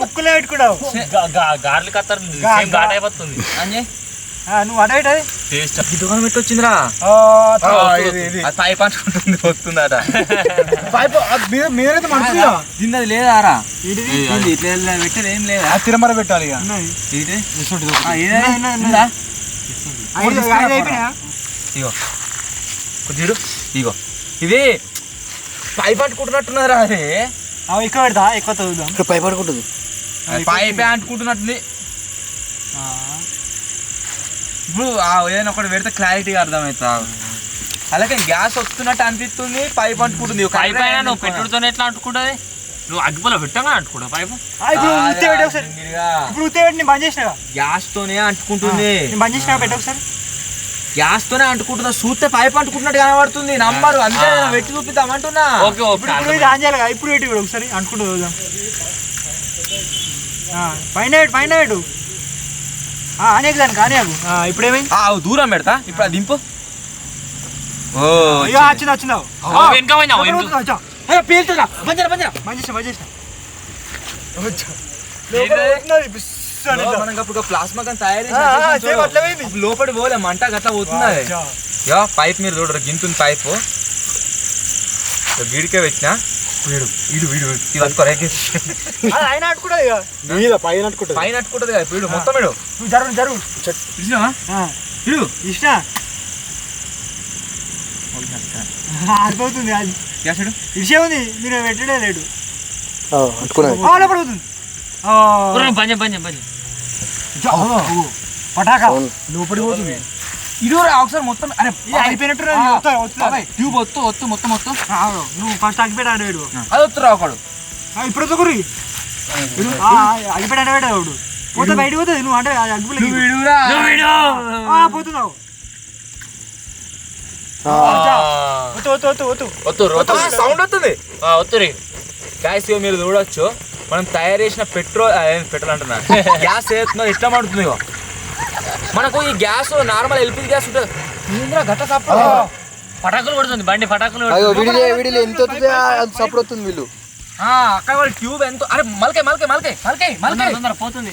ముక్కులే పెట్టుకున్నావు, గార్లు కత్తరు ఘాట్ అయిపోతుంది. ఆంజే నువ్వు అటు ఇటు టేస్ట్ ఈ దుకాణం పెట్టి వచ్చిందిరా పైప్ అనుకుంటుంది వస్తుందట మీరైతే మంచిగా దీని అది లేదారా ఇది ఇట్లా పెట్టేది ఏం లేదా తిరుమల పెట్టాలి ఇక అయిపోయినా ఇగో చూడు ఇగో ఇది పైప్ అంటుకుంటున్నట్టున్నదిరా అది ఇక్కడ పెడతా ఎక్కువ చదువుదాం ఇక్కడ పై పడుకుంటుంది పైపే అంటుకుంటున్నట్టుంది ఇప్పుడు ఏదైనా ఒకటి పెడితే క్లారిటీగా అర్థమవుతా అలాగే గ్యాస్ వస్తున్నట్టు అనిపిస్తుంది పైప్ అంటుకుంటుంది పైప్ అయినా నువ్వు పెట్టుడుతో ఎట్లా అంటుకుంటుంది నువ్వు అగ్గిపోలో పెట్టగా అంటుకుంటా పైపు ఇప్పుడు ఉత్తే పెట్టి ఒకసారి ఇప్పుడు ఉత్తే పెట్టి నేను బంద్ చేసిన గ్యాస్ తోనే అంటుకుంటుంది నేను బంద్ చేసిన పెట్టి ఒకసారి గ్యాస్ తోనే అంటుకుంటున్నా చూస్తే పైప్ అంటుకుంటున్నట్టు కనబడుతుంది నంబరు అంతే పెట్టి చూపిద్దామంటున్నా ఓకే ఓకే ఇప్పుడు ఇది ఆన్ చేయాలి ఇప్పుడు పెట్టి కూడా ఒకసారి అనుకుంటూ చూద్దాం పైన పెట్టు అనేక దానికి అనేకు ఇప్పుడు ఏమైంది దూరం పెడతా ఇప్పుడు అది దింపు ఓ ఇక వచ్చిందా వెనక పోయినా పేలుతుందా బంజరా బంద్ చేసిన మనం అప్పుడు ప్లాస్మా కానీ తయారు లోపలి పోలే మంట గట్లా పోతుంది యా పైప్ మీరు చూడరు గింతుంది పైపు గిడికే పెట్టినా ఆయన అట్టుకుంటుంది ఇక పైన అట్టుకుంటది కదా ఇప్పుడు మొత్తం వీడు జరుగు ఇష్టం అర్థమవుతుంది అది ఇడిసే ఉంది మీరు పెట్టడే లేడు పడుతుంది పటాకా లోపడి పోతుంది ఇది ఒకసారి మొత్తం అరే అయిపోయినట్టు ట్యూబ్ ఒత్తు మొత్తం నువ్వు ఫస్ట్ అగిపెట్ట ఆడవేడు అది వస్తురా ఒకడు ఇప్పుడు గురి అగిపెట్ట ఆడవేడు వాడు పోతే బయటకు పోతుంది నువ్వు అంటే అగ్గిపుల్ పోతున్నావు సౌండ్ వస్తుంది వత్తురి గ్యాస్ మీరు చూడొచ్చు మనం తయారు చేసిన పెట్రోల్ అంటున్నా గ్యాస్ ఏదో ఎట్లా పడుతుంది మనకు ఈ గ్యాస్ నార్మల్ ఎల్పిజి గ్యాస్ ఉంటుంది గట్ట సప్పుడు పటాకులు కొడుతుంది బండి పటాకులు వీడిలో ఎంత అవుతుంది అంత సపోర్ట్ అవుతుంది వీళ్ళు అక్కడ వాళ్ళ ట్యూబ్ ఎంతో అరే మల్కే పోతుంది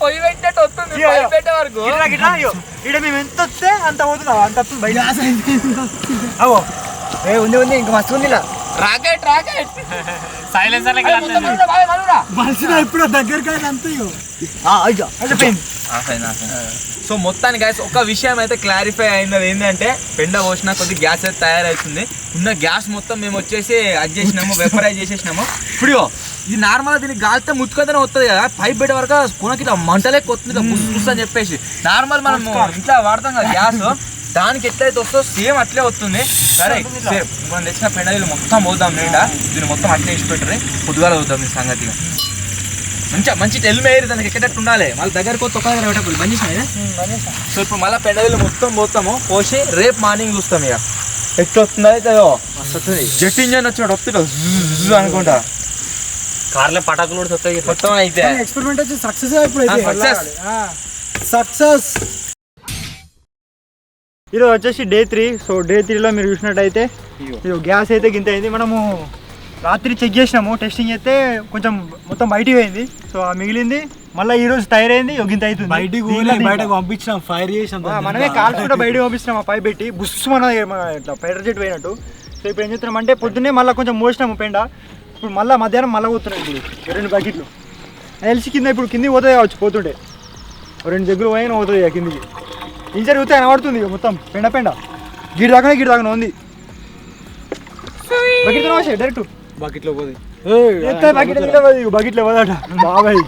పొయ్యి పెట్టినట్టు వస్తుంది పెట్టే వరకు ఇక్కడ మేము ఎంత వస్తే అంత పోతున్నావు అంత వస్తుంది బయట అవో ఉంది ఇంకా మస్తు ఉంది ఇలా రాకెట్ సైలెన్సర్ మనిషి ఇప్పుడు దగ్గరకి అంతే సో మొత్తానికి గైస్ ఒక విషయం అయితే క్లారిఫై అయింది ఏంటంటే పెండ పోసిన కొద్ది గ్యాస్ అయితే తయారవుతుంది ఉన్న గ్యాస్ మొత్తం మేము వచ్చేసి అది చేసినాము వెపరైజ్ చేసేసినాము ఇప్పుడు ఇది నార్మల్గా దీనికి గాలితే ముత్తుకదనే వస్తుంది కదా పైప్ పెట్టే వరకు కొనకి ఇట్లా మంటలేక వస్తుంది పుస్తు అని చెప్పేసి నార్మల్ మనం ఇంట్లో వాడతాం కదా గ్యాస్ దానికి ఎట్లయితే వస్తుందో సేమ్ అట్లే వస్తుంది సరే సేమ్ మనం తెచ్చిన పెండ మొత్తం పోదాం నిండా దీన్ని మొత్తం అట్లే వేసి పెట్టరు పొద్దుగాల పోతాం ఈ సంగతిగా మంచి టెల్మేరు దానికి ఎక్కేటట్టు ఉండాలి మళ్ళీ దగ్గరకు ఒక దగ్గర పెట్టకపోతే బంద్ చేసినా సో ఇప్పుడు మళ్ళీ పెండలు మొత్తం పోతాము పోసి రేపు మార్నింగ్ చూస్తాం ఇక ఎట్లా వస్తుందో అయితే వస్తుంది జెట్ ఇంజన్ వచ్చినట్టు వస్తుంది అనుకుంటా కార్లో పటాకులు కూడా వస్తాయి మొత్తం అయితే ఎక్స్పెరిమెంట్ వచ్చి సక్సెస్ ఈరోజు వచ్చేసి డే 3 సో డే 3లో మీరు చూసినట్టయితే గ్యాస్ అయితే గింత అయింది మనము రాత్రి చెక్ చేసినాము టెస్టింగ్ అయితే కొంచెం మొత్తం బయటికి పోయింది సో ఆ మిగిలింది మళ్ళీ ఈ రోజు తయారైంది యోగింత అవుతుంది బయటకు పంపించినాం ఫైర్ చేసాం మనమే కాల్స్ కూడా బయటకు పంపిస్తున్నాం ఆ పై పెట్టి బుస్ మన ఇట్లా ఫైటర్ జెట్ పోయినట్టు సో ఇప్పుడు ఏం చేస్తున్నాం అంటే పొద్దున్నే మళ్ళీ కొంచెం మోసినాము పెండ ఇప్పుడు మళ్ళీ మధ్యాహ్నం మళ్ళీ పోతున్నాయి ఇప్పుడు 2 బకెట్లు ఎల్సి కింద ఇప్పుడు కిందికి పోతుంది కావచ్చు పోతుంటే 2 దగ్గర పోయినా పోతుంది కిందికి ఇంజర్ చూస్తే కనబడుతుంది మొత్తం పెండ గిడి దాకా ఉంది బకెట్ డైరెక్ట్ బకెట్లో పోదు బకెట్లో పోదాట బాబాయ్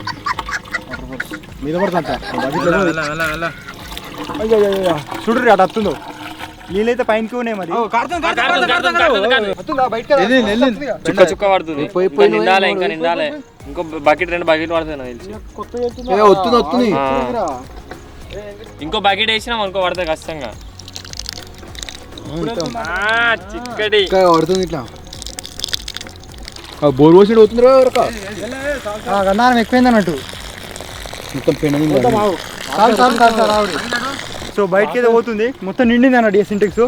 మీద పడుతుంట చూడు అటు వస్తుందో నీళ్ళైతే పైనకి ఉన్నాయి మరి చుక్క చుక్క పడుతుంది నిండాలి ఇంకా నిండాలి ఇంకో బకెట్ 2 బకెట్లు పడుతుంది వస్తుంది ఇంకో బకెట్ వేసినాం అనుకో పడుతుంది కష్టంగా చిక్కడి పడుతుంది ఇట్లా బోర్ పోసినట్టు అవుతుందిరా గంధారం ఎక్కువైంది అన్నట్టు మొత్తం పెండ సో బయటకి ఏదో పోతుంది మొత్తం నిండింది అన్నట్టు సింటెక్స్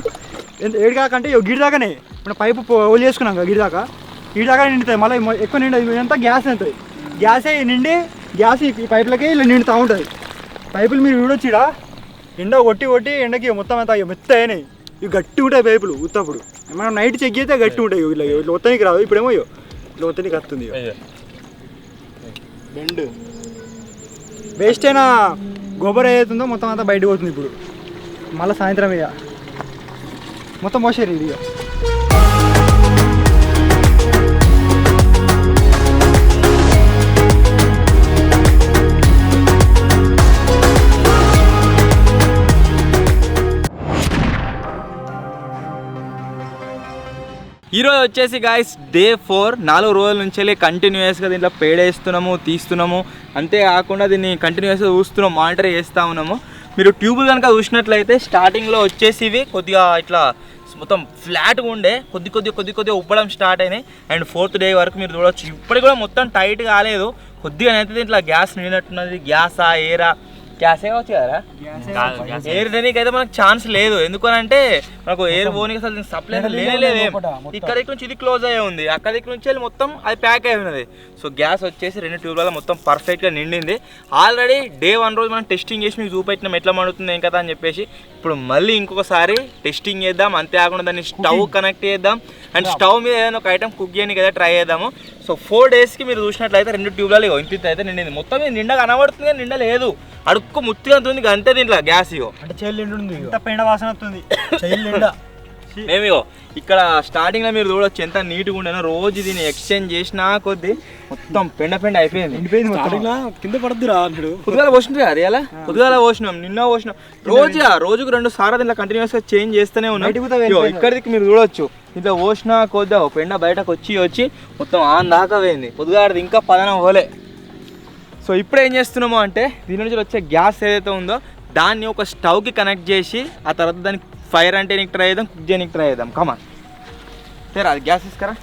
ఏడు కాకంటే గిడి దాకానే మనం పైపు ఓలు చేసుకున్నాం కదా గిడి దాకా నిండుతుంది మళ్ళీ ఎక్కువ నిండి ఇదంతా గ్యాస్ అవుతుంది గ్యాస్ నిండి గ్యాస్ ఈ పైపులకే ఇలా నిండుతూ ఉంటుంది. పైపులు మీరు చూడొచ్చిడా ఎండ కొట్టి ఎండకి మొత్తం అంతా మెత్త అయినాయి. ఇవి గట్టి ఉంటాయి పైపులు ఉత్తప్పుడు. మనం నైట్ చెక్ చేస్తే గట్టి ఉంటాయి. ఇట్లా ఇట్లా ఒత్తనికి రాదు. ఇప్పుడేమో ఇట్లా ఒత్తనికి వస్తుంది. బెండ్ వేస్ట్ అయినా గోబర్ ఏదైతుందో మొత్తం అంతా బయటకు పోతుంది. ఇప్పుడు మళ్ళీ సాయంత్రం ఇక మొత్తం మోసారు ఇది. ఈరోజు వచ్చేసి గాయస్ డే 4. 4 రోజుల నుంచి కంటిన్యూస్గా దీంట్లో పేడేస్తున్నాము, తీస్తున్నాము. అంతేకాకుండా దీన్ని కంటిన్యూస్గా చూస్తున్నాము, మానిటర్ చేస్తూ ఉన్నాము. మీరు ట్యూబులు కనుక చూసినట్లయితే స్టార్టింగ్లో వచ్చేసి ఇవి కొద్దిగా ఇట్లా మొత్తం ఫ్లాట్గా ఉండే కొద్దిగా ఉబ్బడం స్టార్ట్ అయినాయి. అండ్ 4th డే వరకు మీరు చూడవచ్చు. ఇప్పటికి కూడా మొత్తం టైట్ కాలేదు. కొద్దిగా అయితే దీంట్లో గ్యాస్ నిండినట్టున్నది. గ్యాసా ఎయిరా? గ్యాసే కావచ్చు కదా. ఎయిర్ దేనికి అయితే మనకు ఛాన్స్ లేదు. ఎందుకనంటే మనకు ఎయిర్ పోనీకి అసలు సప్లై లేదు. ఇక్కడ నుంచి ఇది క్లోజ్ అయ్యే ఉంది, అక్కడ నుంచి వెళ్ళి మొత్తం అది ప్యాక్ అయి ఉన్నది. సో గ్యాస్ వచ్చేసి 2 ట్యూబ్లలో మొత్తం పర్ఫెక్ట్గా నిండింది. ఆల్రెడీ డే 1 రోజు మనం టెస్టింగ్ చేసి మీకు చూపెట్టినాం ఎట్లా మండుతుంది ఏం కదా అని చెప్పేసి. ఇప్పుడు మళ్ళీ ఇంకొకసారి టెస్టింగ్ చేద్దాం. అంతేకాకుండా దాన్ని స్టవ్ కనెక్ట్ చేద్దాం. అండ్ స్టవ్ మీద ఏదైనా ఒక ఐటమ్ కుక్ చేయడానికి కదా ట్రై చేద్దాము. సో 4 డేస్కి మీరు చూసినట్లయితే 2 ట్యూబ్లలో ఇంత అయితే నిండింది. మొత్తం ఇది నిండా కనబడుతుంది కానీ నిండా లేదు. అడుక్కు ముత్తిగా ఉంటుంది అంతే దీంట్లో గ్యాస్. ఇగో అంటే చైల్డ్ నిండు ఇంత పెండ వాసన వస్తుంది. చైల్డ్ నిండా మేము ఇగో ఇక్కడ స్టార్టింగ్లో మీరు చూడొచ్చు ఎంత నీట్గా ఉండేనో. రోజు దీన్ని ఎక్స్చేంజ్ చేసినా కొద్ది మొత్తం పెండ అయిపోయింది. కింద పడుద్దురా పొద్దుగాల పోసినారు అది ఎలా పొద్దుగాల పోసినాం, నిన్న పోసినాం. రోజుకు 2 సార్లు దీంట్లో కంటిన్యూస్గా చేంజ్ చేస్తూనే ఉన్నాం. ఇక్కడికి మీరు చూడొచ్చు ఇంట్లో పోసినా కొద్దిగా పెండ బయటకు వచ్చి మొత్తం ఆన్ దాకా పోయింది. పొద్దుగాలది ఇంకా పదనం పోలే. సో ఇప్పుడు ఏం చేస్తున్నాము అంటే దీని నుంచి వచ్చే గ్యాస్ ఏదైతే ఉందో దాన్ని ఒక స్టవ్కి కనెక్ట్ చేసి ఆ తర్వాత దానికి ఫైర్ అంటే ట్రై చేద్దాం, కుక్ చేయడానికి ట్రై చేద్దాం. కమా సరే అది గ్యాస్ తీసుకురా.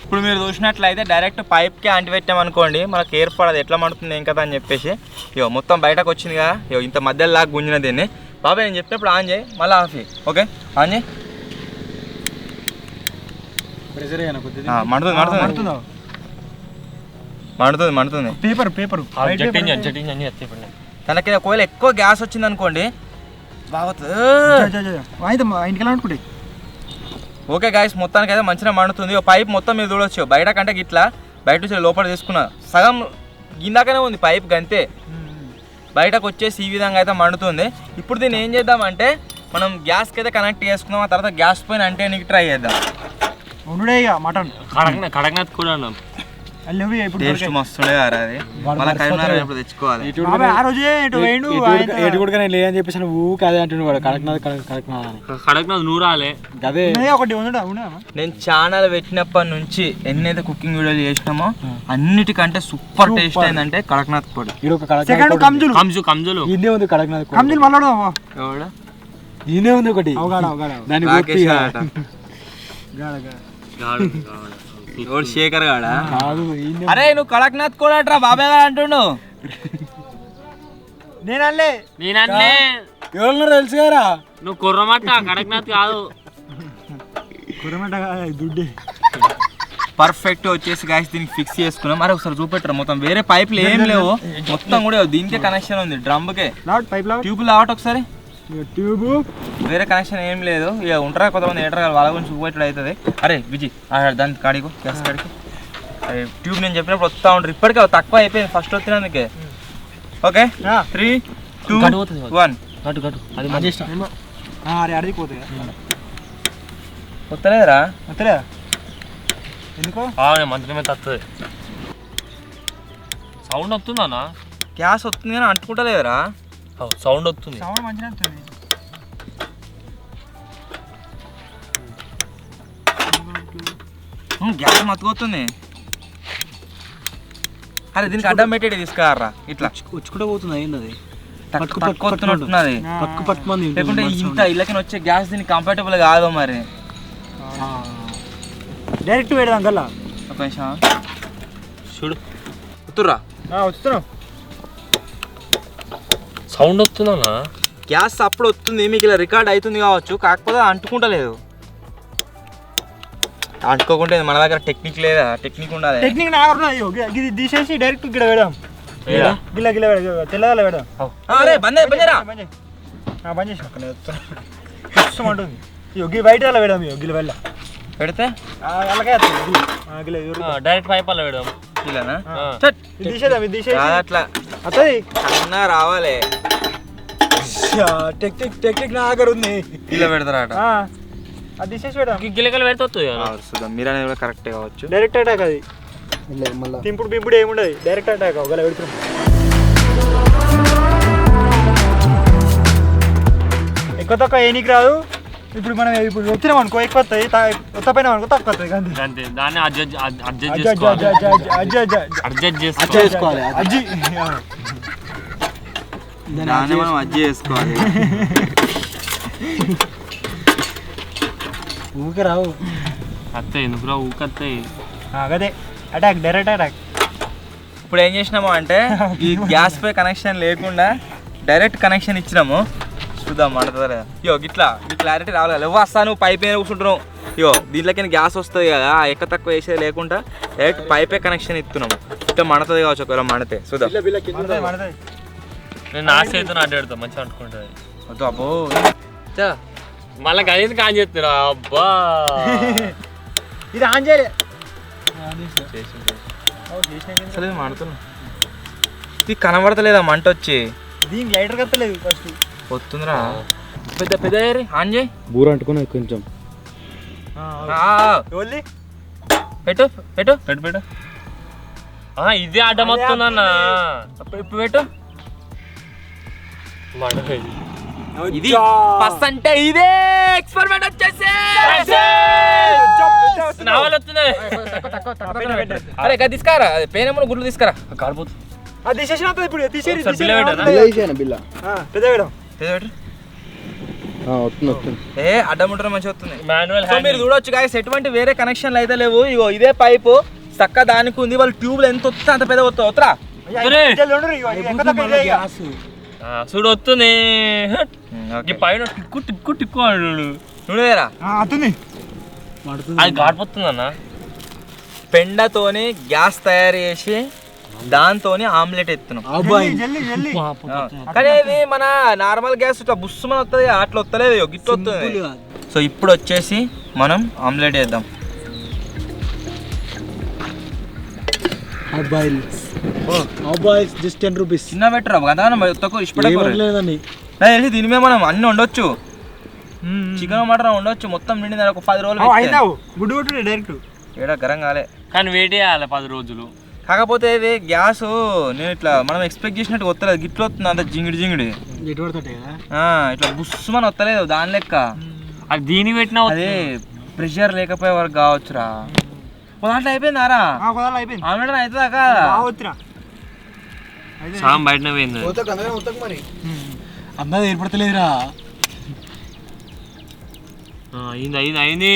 ఇప్పుడు మీరు చూసినట్లయితే డైరెక్ట్ పైప్కి అంటిపెట్టామనుకోండి మనకు ఏర్పడదు ఎట్లా మండుతుంది ఏం కదా అని చెప్పేసి. ఇగో మొత్తం బయటకు వచ్చింది కదా. ఇగో ఇంత మధ్యలో లాగా గుంజిన దీన్ని. బాబాయ్ నేను చెప్పినప్పుడు ఆన్ చేయి, మళ్ళీ ఆఫ్ చేయి. ఓకే ఆన్ చేయి. మండుతుంది. పేపర్ తనకి ఒకవేళ ఎక్కువ గ్యాస్ వచ్చింది అనుకోండి ఇంటికి. ఓకే గాయస్ మొత్తానికి అయితే మంచిగా మండుతుంది. పైప్ మొత్తం మీరు చూడొచ్చు. బయట కంటే ఇట్లా బయట నుంచి లోపల తీసుకున్నా సగం గిందాకనే ఉంది పైప్ గంతే. బయటకు వచ్చేసి ఈ విధంగా అయితే మండుతుంది. ఇప్పుడు దీన్ని ఏం చేద్దామంటే మనం గ్యాస్కి అయితే కనెక్ట్ చేసుకుందాం. ఆ తర్వాత గ్యాస్ పైన అంటే నీకు ట్రై చేద్దాం. మటన్ కడక్నాథ్ కూడా టేస్ట్ మస్తుండే కదా అది. మళ్ళీ కరీంనగర్ ఎప్పుడు తెచ్చుకోవాలి. లేదని చెప్పేసి ఊకే అదే అంటున్నాడు కడక్నాథ్ నూరాలే అదే ఒకటి. నేను ఛానల్ పెట్టినప్పటి నుంచి ఎన్నైతే కుకింగ్ వీడియోలు చేసినామో అన్నిటికంటే సూపర్ టేస్ట్ అయిందంటే కడక్నాథ్ పొడి. కంజులు ఇదే ఉంది కడక్నాథ్ కంజులు మళ్ళీ ఇదే ఉంది ఒకటి శేఖర్ గాడా. అరే నువ్వు కడక్నాథ్ కూడా అట్రా బాబాయ్ గారు అంటుండు. నేనలే ఎవరు తెలుసు గారా. నువ్వు కుర్రమట్ట కడక్నాథ్ కాదు. కుర్రమట్ట దుడ్డే పర్ఫెక్ట్ వచ్చేసి గాయస్ దీనికి ఫిక్స్ చేసుకున్నాం. మరి ఒకసారి చూపెట్టరు మొత్తం వేరే పైపులు ఏం లేవు. మొత్తం కూడా దీనికే కనెక్షన్ ఉంది. డ్రమ్కే ట్యూబ్ లావట్ ఒకసారి ట్యూబ్ వేరే కనెక్షన్ ఏం లేదు. ఇక ఉంటారా కొంతమంది ఏటర్ వాళ్ళ గురించి చూపెట్టడం అవుతుంది. అరే విజయ్ దానికి కాడికు గ్యాస్ కాడికి ట్యూబ్ నేను చెప్పినప్పుడు వస్తూ ఉంటారు. ఇప్పటికే తక్కువ అయిపోయింది ఫస్ట్ వచ్చినందుకే. ఓకే 3, 2, 1 వస్తలేదురా ఎందుకో మంత్రి మీద వస్తుంది. సౌండ్ వస్తుందా? గ్యాస్ వస్తుంది కానీ అంటుకుంటలేదురా. సౌండ్ వస్తుంది. సౌండ్ మంచిగా వస్తుంది. గ్యాస్ మత్తుకొస్తుంది. అరే దీనికి అడ్డం పెట్టేది తీసుకురా ఇట్లా ఉచ్చుకుంటూ పోతుంది. అయింది పట్టుకున్నట్టున్నది. లేకుంటే ఇంత ఇళ్ళకి వచ్చే గ్యాస్ దీనికి కంఫర్టబుల్ కాదు. మరి డైరెక్ట్ పెడదాం గల్లా. ఒక నిమిషం చూడు వస్తురా వస్తున్నాం. సౌండ్ వస్తుందా? గ్యాస్ అప్పుడు వస్తుంది మీకు ఇలా రికార్డ్ అవుతుంది కావచ్చు. కాకపోతే అంటుకుంటలేదు. అంటుకోకుండా మన దగ్గర టెక్నిక్ లేదా? టెక్నిక్ ఉండాలి. టెక్నిక్ ఇది తీసేసి డైరెక్ట్ ఇక్కడ పెడదాం. గిల్ల గిల్ల తెల్లగల పెడదాం అరే బందే బందేరా బంద్ చేసి ఉంటుంది గిల్ల బయట అలా పెడదాం గిల్ల వెళ్ళ పెడితే అలాగే డైరెక్ట్ పైప్ అలా పెడదాం ఇలానా తీసేద్దాం ఇది తీసేసి అట్లా అత్తది అన్నా రావాలి టెక్నిక్ నా దగ్గర ఉంది ఇలా పెడతారట అది తీసేసి పెడదాం గిల్లకలు పెడితే వస్తుంది చూద్దాం మీరు అనేది కూడా కరెక్టే కావచ్చు డైరెక్ట్ అటాక్ అది మళ్ళీ తింపుడు బింపుడు ఏముండదు డైరెక్ట్ అటాక్ ఒకవేళ పెడుతున్నాం ఎక్కువ తక్కువ ఏనికి రాదు ఇప్పుడు మనం ఇప్పుడు వచ్చినాం అనుకో ఎక్కువ వస్తాయి వస్తపోయినాం అనుకో తక్కువ వస్తాయి అంతే దాన్ని అడ్జస్ట్ చేసుకోవాలి అజ్జి దాన్ని మనం అడ్జస్ట్ చేసుకోవాలి ఊకే రావు అత్తాయి ఎందుకురా ఊకత్తాయి అదే అటాక్ డైరెక్ట్ అటాక్ ఇప్పుడు ఏం చేసినాము అంటే ఈ గ్యాస్ పై కనెక్షన్ లేకుండా డైరెక్ట్ కనెక్షన్ ఇచ్చినాము చూద్దాం మండుతుందా లేదా ఇయో ఇట్లా ఈ క్లారిటీ రావాలి కదా వస్తాను పైప్ మీద కూర్చుంటున్నాం ఇయో దీంట్లోకి గ్యాస్ వస్తుంది కదా ఎక్కువ తక్కువ వేసేది లేకుండా డైరెక్ట్ పైపే కనెక్షన్ ఇస్తున్నాము ఇట్లా మండుతుంది కావచ్చు ఒకవేళ మండితే చూద్దాం నేను నా చేతితో అడ్డాడుతా మంచిగా అంటుకుంటుంది వద్దు అబ్బో మళ్ళీ గణేష్ కాన్ చేస్తున్నా అబ్బా ఇది ఆన్ చేయలే అసలు ఇది మండుతున్నా ఇది కనబడతలేదా మంట వచ్చి దీనికి లైటర్ కత్తలేదు ఫస్ట్ వస్తుందిరా పెద్ద పెద్ద ఆన్ చేయి బూర అంటుకున్నది కొంచెం పెట్టు పెట్టు పెట్టు పెట్టు ఇదే అడ్డం వస్తుందన్న ఇప్పుడు పెట్టు ఇది ఫస్ట్ అంటే ఇదే ఎక్స్పెరిమెంట్ వచ్చేసి అరే ఇక్కడ తీసుకురా పేనేమో గుడ్లు తీసుకురా కాలిపోతుంది అది తీసేసిన ఇప్పుడు తీసేసి బిల్ల పెద్ద వేయడం వస్తుంది ఏ అడ్డం ఉంటారు మంచిగా వస్తుంది మాన్యువల్ సో మీరు చూడొచ్చు గాయస్ ఎటువంటి వేరే కనెక్షన్లు అయితే లేవు ఇగో ఇదే పైపు చక్క దానికి ఉంది వాళ్ళు ట్యూబ్లు ఎంత వస్తే అంత పెద్ద వస్తా చూడు వస్తుంది ఈ పైన టిక్కు టిక్కు టిక్కు అన్నాడు చూడవేరా అది గాడిపోతుంది అన్న పెండతోని గ్యాస్ తయారు చేసి దాంతోని ఆమ్లెట్ ఎత్తున్నాం కానీ ఇది మన నార్మల్ గ్యాస్ ఇట్లా బుస్సుమని వస్తుంది అట్లా వస్తలేదు గిట్ల వస్తుంది సో ఇప్పుడు వచ్చేసి మనం ఆమ్లెట్ వేద్దాం జస్ట్ 10 రూపీస్ చిన్న పెట్టరా కదా తక్కువ లేదండి ఇష్టపడి దీని మీద మనం అన్ని ఉండొచ్చు చికెన్ మటన్ ఉండొచ్చు మొత్తం నిండింది ఒక 10 రోజులు గుడ్డు కొట్టు డైరెక్ట్ ఏడా గరం కాలే కానీ వెయిట్ చేయాలి 10 రోజులు కాకపోతే ఇది గ్యాస్ నేను ఇట్లా మనం ఎక్స్పెక్ట్ చేసినట్టు వస్తలేదు గిట్ల వస్తుంది అంత జింగిడి జింగిడి ఇట్లా బుస్సుమని వస్తలేదు దాని లెక్క అది దీని పెట్టినా అదే ప్రెషర్ లేకపోయే వరకు కావచ్చురా దాంట్లో అయిపోయిందారా ఆమ్లెట్ అవుతుందా కాదా సాం బయటనే పోయింది అన్నది ఏర్పడతలేదురా అయింది అయింది అయింది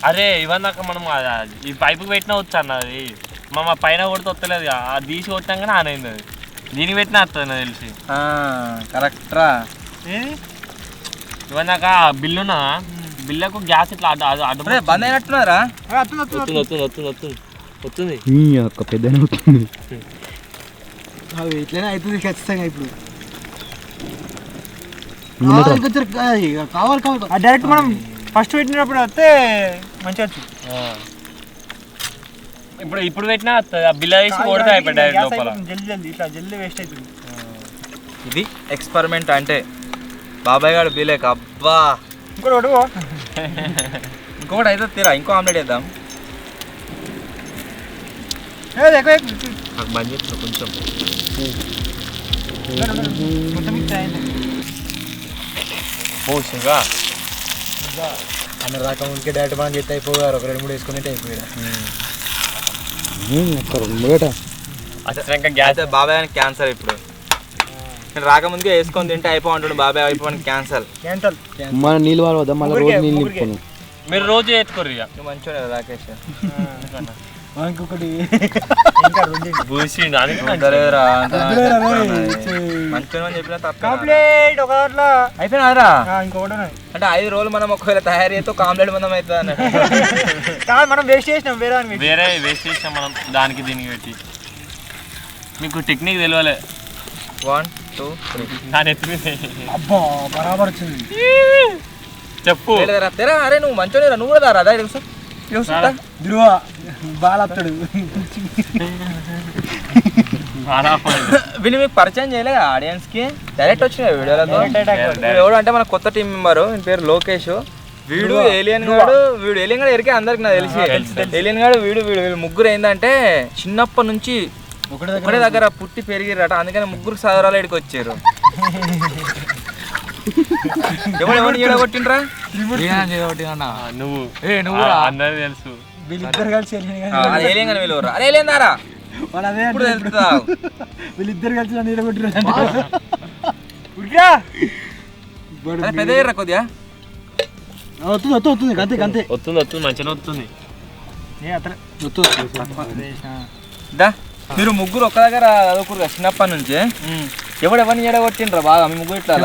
అరే ఇవన్నాక మనం ఈ పైపుకి పెట్టినా వచ్చు అన్నది మా పైన కొడితే వస్తలేదు అది తీసి కొట్టాక ఆన్ అయింది అది దీనికి పెట్టినా వస్తుంది నాకు తెలిసి కరెక్ట్రా ఇవన్నాక బిల్లున్నా బిల్లకు గ్యాస్ ఇట్లా అడ్డు బంద్ అయినట్టున్నారా వస్తుంది వస్తుంది వస్తుంది వస్తుంది వస్తుంది పెద్దనే అవుతుంది ఇట్లనే అవుతుంది ఖచ్చితంగా ఇప్పుడు కావాలి కావాలి డైరెక్ట్ మనం ఫస్ట్ పెట్టినప్పుడు వస్తే మంచిగా ఇప్పుడు ఇప్పుడు పెట్టినా వస్తుంది ఆ బిల్ల వేసి కొడితే అయిపోయి లోపల జల్దీ జల్దీ ఇట్లా జల్దీ వేస్ట్ అవుతుంది ఇది ఎక్స్పెరిమెంట్ అంటే బాబాయ్ గారు బీలేక అబ్బా ఇంకొకటి అయితే తీరా ఇంకో ఆమ్లెట్ వేద్దాం బంద్ చేస్తున్నా కొంచెం పోషంగా అన్న రాకముందుకే డైరెక్ట్ మనం చేస్తే అయిపోయారు ఒక 2-3 వేసుకునేట్టు అయిపోయాడు అయితే బాబాయ్ అని క్యాన్సర్ ఇప్పుడు నేను రాకముందుకే వేసుకొని తింటే అయిపోంటాడు బాబాయ్ అయిపోయి క్యాన్సర్ మన నీళ్ళు వాడవద్దా మళ్ళీ రోజు నీళ్ళు నింపుకోను మీరు రోజు వేసుకోరు ఇక మంచిగా రాకేష్ ఇంకొకటి పూసిండు అని ఉంటలేదురా, అంత వద్దులేరా రే. మంచిగా అని చెప్పినా తప్ప కంప్లీట్ ఒక దాంట్లో అయిపోయినారా. ఇంకొకటి ఉన్నాయి. అంటే 5 రోజులు మనం ఒకవేళ తయారు చేస్తే కాంప్లీట్ మందం అవుతుంది అన్నట్టు. కాదు మనం వేస్ట్ చేసినాం వేరే అని పెట్టి. వేరే వేస్ట్ చేసాం మనం దానికి దీనికి పెట్టి. మీకు టెక్నిక్ తెలియలే 1 2 3 దాని ఎత్తుకు అబ్బా బరాబర్ వచ్చింది. చెప్పు. తెరా. అరే నువ్వు మంచోనేరా, నువ్వు కూడా దారా. ధ్రువ బాలత్తుడు వీళ్ళు మీకు పరిచయం చేయలే ఆడియన్స్ కి, డైరెక్ట్ వచ్చినాయి వీడియోలతో. ఎవడు అంటే మన కొత్త టీం మెంబర్, వీని పేరు లోకేష్. వీడు ఏలియన్ గాడు ఎరికే అందరికి నాకు తెలిసి. ఏలియన్ గాడు వీళ్ళు ముగ్గురు ఏంటంటే చిన్నప్పటి నుంచి ఒకటే దగ్గర పుట్టి పెరిగిరట, అందుకని ముగ్గురు సదరాలు ఇక్కడికి వచ్చారు. ఎవరు కొట్టిండ్రా? నువ్వు అందరు తెలుసు. వీళ్ళిద్దరు కలిసి ఏలియన్ గాని వీళ్ళు అరే ఏలియన్ దారా వాళ్ళు అదే ఇప్పుడు తెలుస్తా. వీళ్ళిద్దరు కలిసి నన్ను ఈడగొట్టిరు. పెద్ద ఎర్ర కొద్దిగా వస్తుంది అంతే వస్తుంది మంచిగా వస్తుంది. దా మీరు ముగ్గురు ఒక్క దగ్గర చదువుకురు చిన్నప్పటి నుంచి. ఎవరిని ఎడగొట్టిండ్రా బాగా మీ ముగ్గురు ఇట్లా?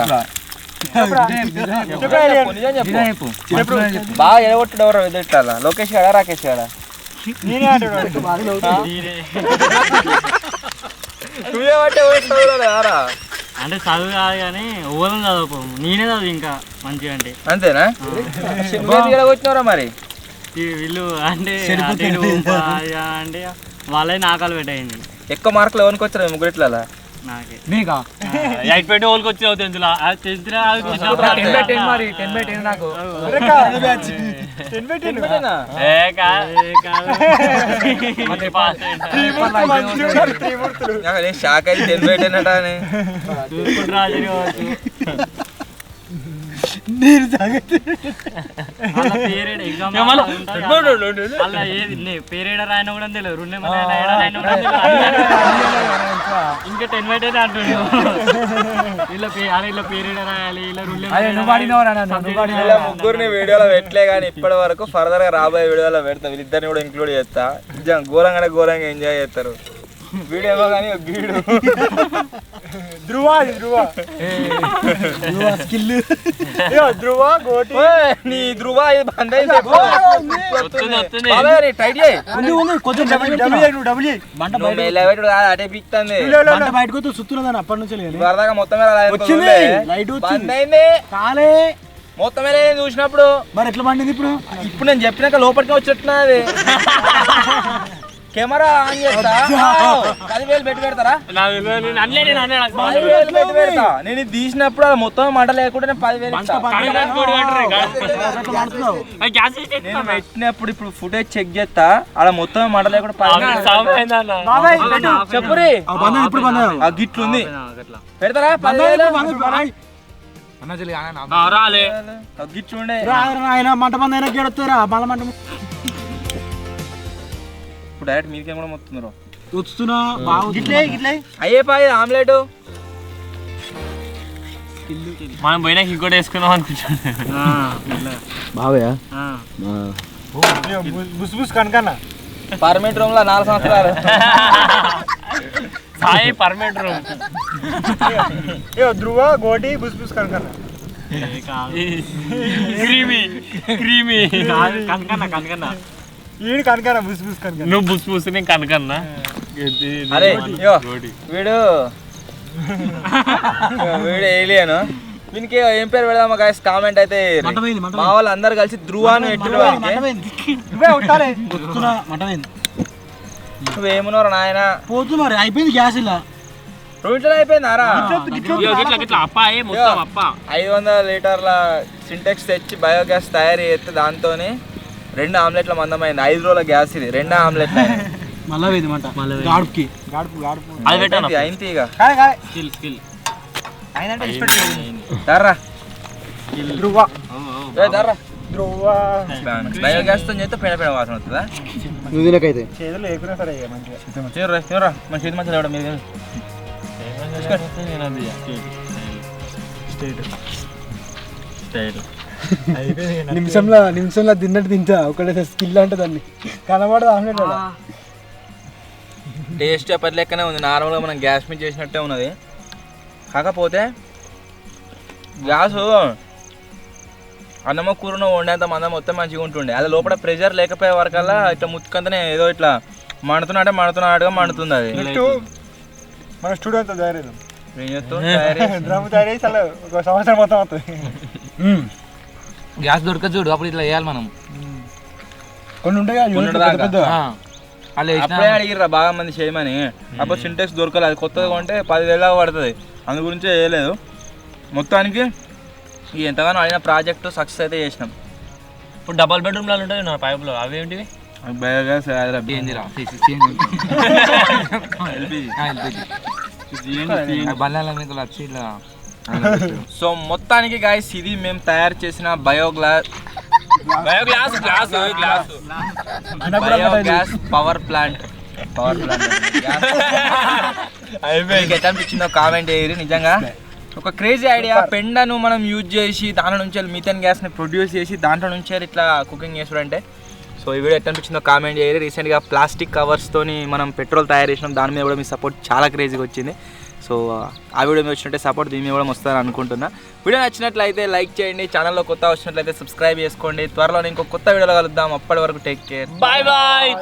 బాగా ఎడగొట్టాడు ఎవరు ఇట్లా? లోకేష్ గాడా రాకేష్ గాడా? అంటే చదువు కాదు కానీ ఓలం చదువుకో, నేనే చదువు ఇంకా మంచిగా. అంటే అంతేనా? ఎడగొచ్చినవరా మరి? వీళ్ళు అంటే అంటే వాళ్ళే నాకాలు పెట్టాయండి. ఎక్కువ మార్కులు ఎవరికి వచ్చారు ముగ్గురు ఇట్లా? నాకే నీకా 8 వాళ్ళకి వచ్చి టెన్త్లో షాక్ అయితే 10 పెట్టినట అని పేరేడ రాయన కూడా తెలియదు, 2 ఇంకా 10 పెట్టేది అంటుండే. ఇలా పేరేడ రాయాలి, ఇలా ఇలా ముగ్గురిని వీడియోలో పెట్టలే కానీ ఇప్పటి వరకు ఫర్దర్ గా రాబోయే వీడియోలో పెడతా. వీళ్ళిద్దరిని కూడా ఇంక్లూడ్ చేస్తా. ఘోరంగా ఎంజాయ్ చేస్తారు వీడియో కానీ. గీడు ధ్రువ స్కిల్ ధ్రువ గోటి నీ ధ్రువ ఇది బంద్ అయింది. టైట్ అటే పీక్తుంది బయటకు సుత్తున్నదాన్ని అప్పటి నుంచి వరదాకా మొత్తం బంద్ అయింది కాలే మొత్తం చూసినప్పుడు. మరి ఎట్లా పండింది ఇప్పుడు నేను చెప్పినాక లోపలికి వచ్చినట్టున్నా అది. కెమెరా ఆన్ చేస్తా 10,000 పెట్టి పెడతారా? 10,000 పెట్టి పెడతా. నేను ఇది తీసినప్పుడు అది మొత్తం మంట లేకుండా 10,000 నేను పెట్టినప్పుడు. ఇప్పుడు ఫుటేజ్ చెక్ చేస్తా, అలా మొత్తం మంట లేకుండా 10,000 చెప్పురి. గిట్లుంది పెడతారా? 10,000 గిట్లుండే మంట బంద్ అయినా గెలుస్తారా మళ్ళీ మంట ఇప్పుడు డైరెక్ట్ మీకే కూడా మొత్తున్నారు. వస్తున్నా అయ్యే పాయ ఆమ్లెట్ మనం పోయినాక ఇంకోటి వేసుకుందాం అనుకుంటాను. బావయ్యా బుస్ కనుకన్నా పర్మనెంట్ రూమ్ లో 4 సంవత్సరాలు సాయి పర్మనెంట్ రూమ్. ధ్రువ గోటి బుస్ కనుకన్నా క్రీమీ కనకన్నా ఈడు కనుకన్నా బుస్ కనుక నువ్వు బుస్ నేను కనకన్నా. అరే వీడు ఏలియన్. దీనికి ఏం పేరు పెడదామా గైస్? కామెంట్ అయితే మా వాళ్ళు అందరు కలిసి ధ్రువ అని పెట్టిన నువ్వేమన్నారా నాయన? పోతు మరి అయిపోయింది గ్యాస్ ఇలా రోడ్లో అయిపోయిందారా? 500 లీటర్ల సింటెక్స్ తెచ్చి బయోగ్యాస్ తయారు చేస్తే దాంతో 2 ఆమ్లెట్ల మందమైంది. 5 రోజుల గ్యాస్ ఇది. 2 ఆమ్లెట్లు మళ్ళీ గాడుపుకి గాడుపు అయింది. ఇక బయోగ్యాస్ తో చేస్తే పెడ వాసన వస్తుందా? నువ్వు తినకైతే చేతులు లేకున్నా సరే మంచిగా మన చేతి మంచిగా లేవడం మీరు స్టేట్ నిమిషంలో తిన్నట్టు తింటా ఒకటే స్కిల్ అంటే దాన్ని కనబడదు ఆమ్లెట్ టేస్ట్ ఎప్పటి లెక్కనే ఉంది, నార్మల్గా మనం గ్యాస్ మీద చేసినట్టే ఉన్నది. కాకపోతే గ్యాసు అన్నమ్మ కూరను వండేంత మందం మొత్తం మంచిగా ఉంటుండే, అలా లోపల ప్రెషర్ లేకపోయే వరకల్లా ఇట్లా ముత్తుకంతనే ఏదో ఇట్లా మండుతున్నట్టుగా మండుతుంది. అది మన స్టూడియోతో తయారైంది ఏం చేస్తావు? డ్రమ్ తయారై చాలా ఒక సంవత్సరం మొత్తం అవుతుంది. గ్యాస్ దొరకదు చూడు, అప్పుడు ఇట్లా వేయాలి మనం. కొన్ని ఉంటాయి అప్పుడే అడిగిర్రా బాగా మంది చేయమని, అప్పుడు సింటెక్స్ దొరకలేదు, అది కొత్తగా కొంటే 10,000 దాకా పడుతుంది, అందు గురించే చేయలేదు. మొత్తానికి ఎంతగానో అడిగిన ప్రాజెక్టు సక్సెస్ అయితే చేసినాం. ఇప్పుడు డబల్ బెడ్రూమ్లో ఉంటాయి నా పైపులో, అవి ఏంటివి? బయోగ్యాస్ ఏందిరా వచ్చి ఇట్లా. సో మొత్తానికి గాయస్ ఇది మేము తయారు చేసిన బయోగ్యాస్ పవర్ ప్లాంట్. ఎట్లా అనిపించిందో కామెంట్ చేయరు. నిజంగా ఒక క్రేజీ ఐడియా, పెండను మనం యూజ్ చేసి దాంట్లో నుంచి మీథేన్ గ్యాస్ని ప్రొడ్యూస్ చేసి దాంట్లో నుంచి ఇట్లా కుకింగ్ చేసాడంటే. సో ఈ వీడియో ఎట్లా అనిపించిందో కామెంట్ చేయరు. రీసెంట్గా ప్లాస్టిక్ కవర్స్తోని మనం పెట్రోల్ తయారు చేసినాం, దాని మీద కూడా మీ సపోర్ట్ చాలా క్రేజీగా వచ్చింది. సో ఆ వీడియో మీద వచ్చినట్టే సపోర్ట్ దీని మీద కూడా వస్తుందని అనుకుంటున్నా. వీడియో నచ్చినట్లయితే లైక్ చేయండి, ఛానల్లో కొత్త వచ్చినట్లయితే సబ్స్క్రైబ్ చేసుకోండి. త్వరలో ఇంకో కొత్త వీడియోలో కలుద్దాం. అప్పటి వరకు టేక్ కేర్, బాయ్ బాయ్.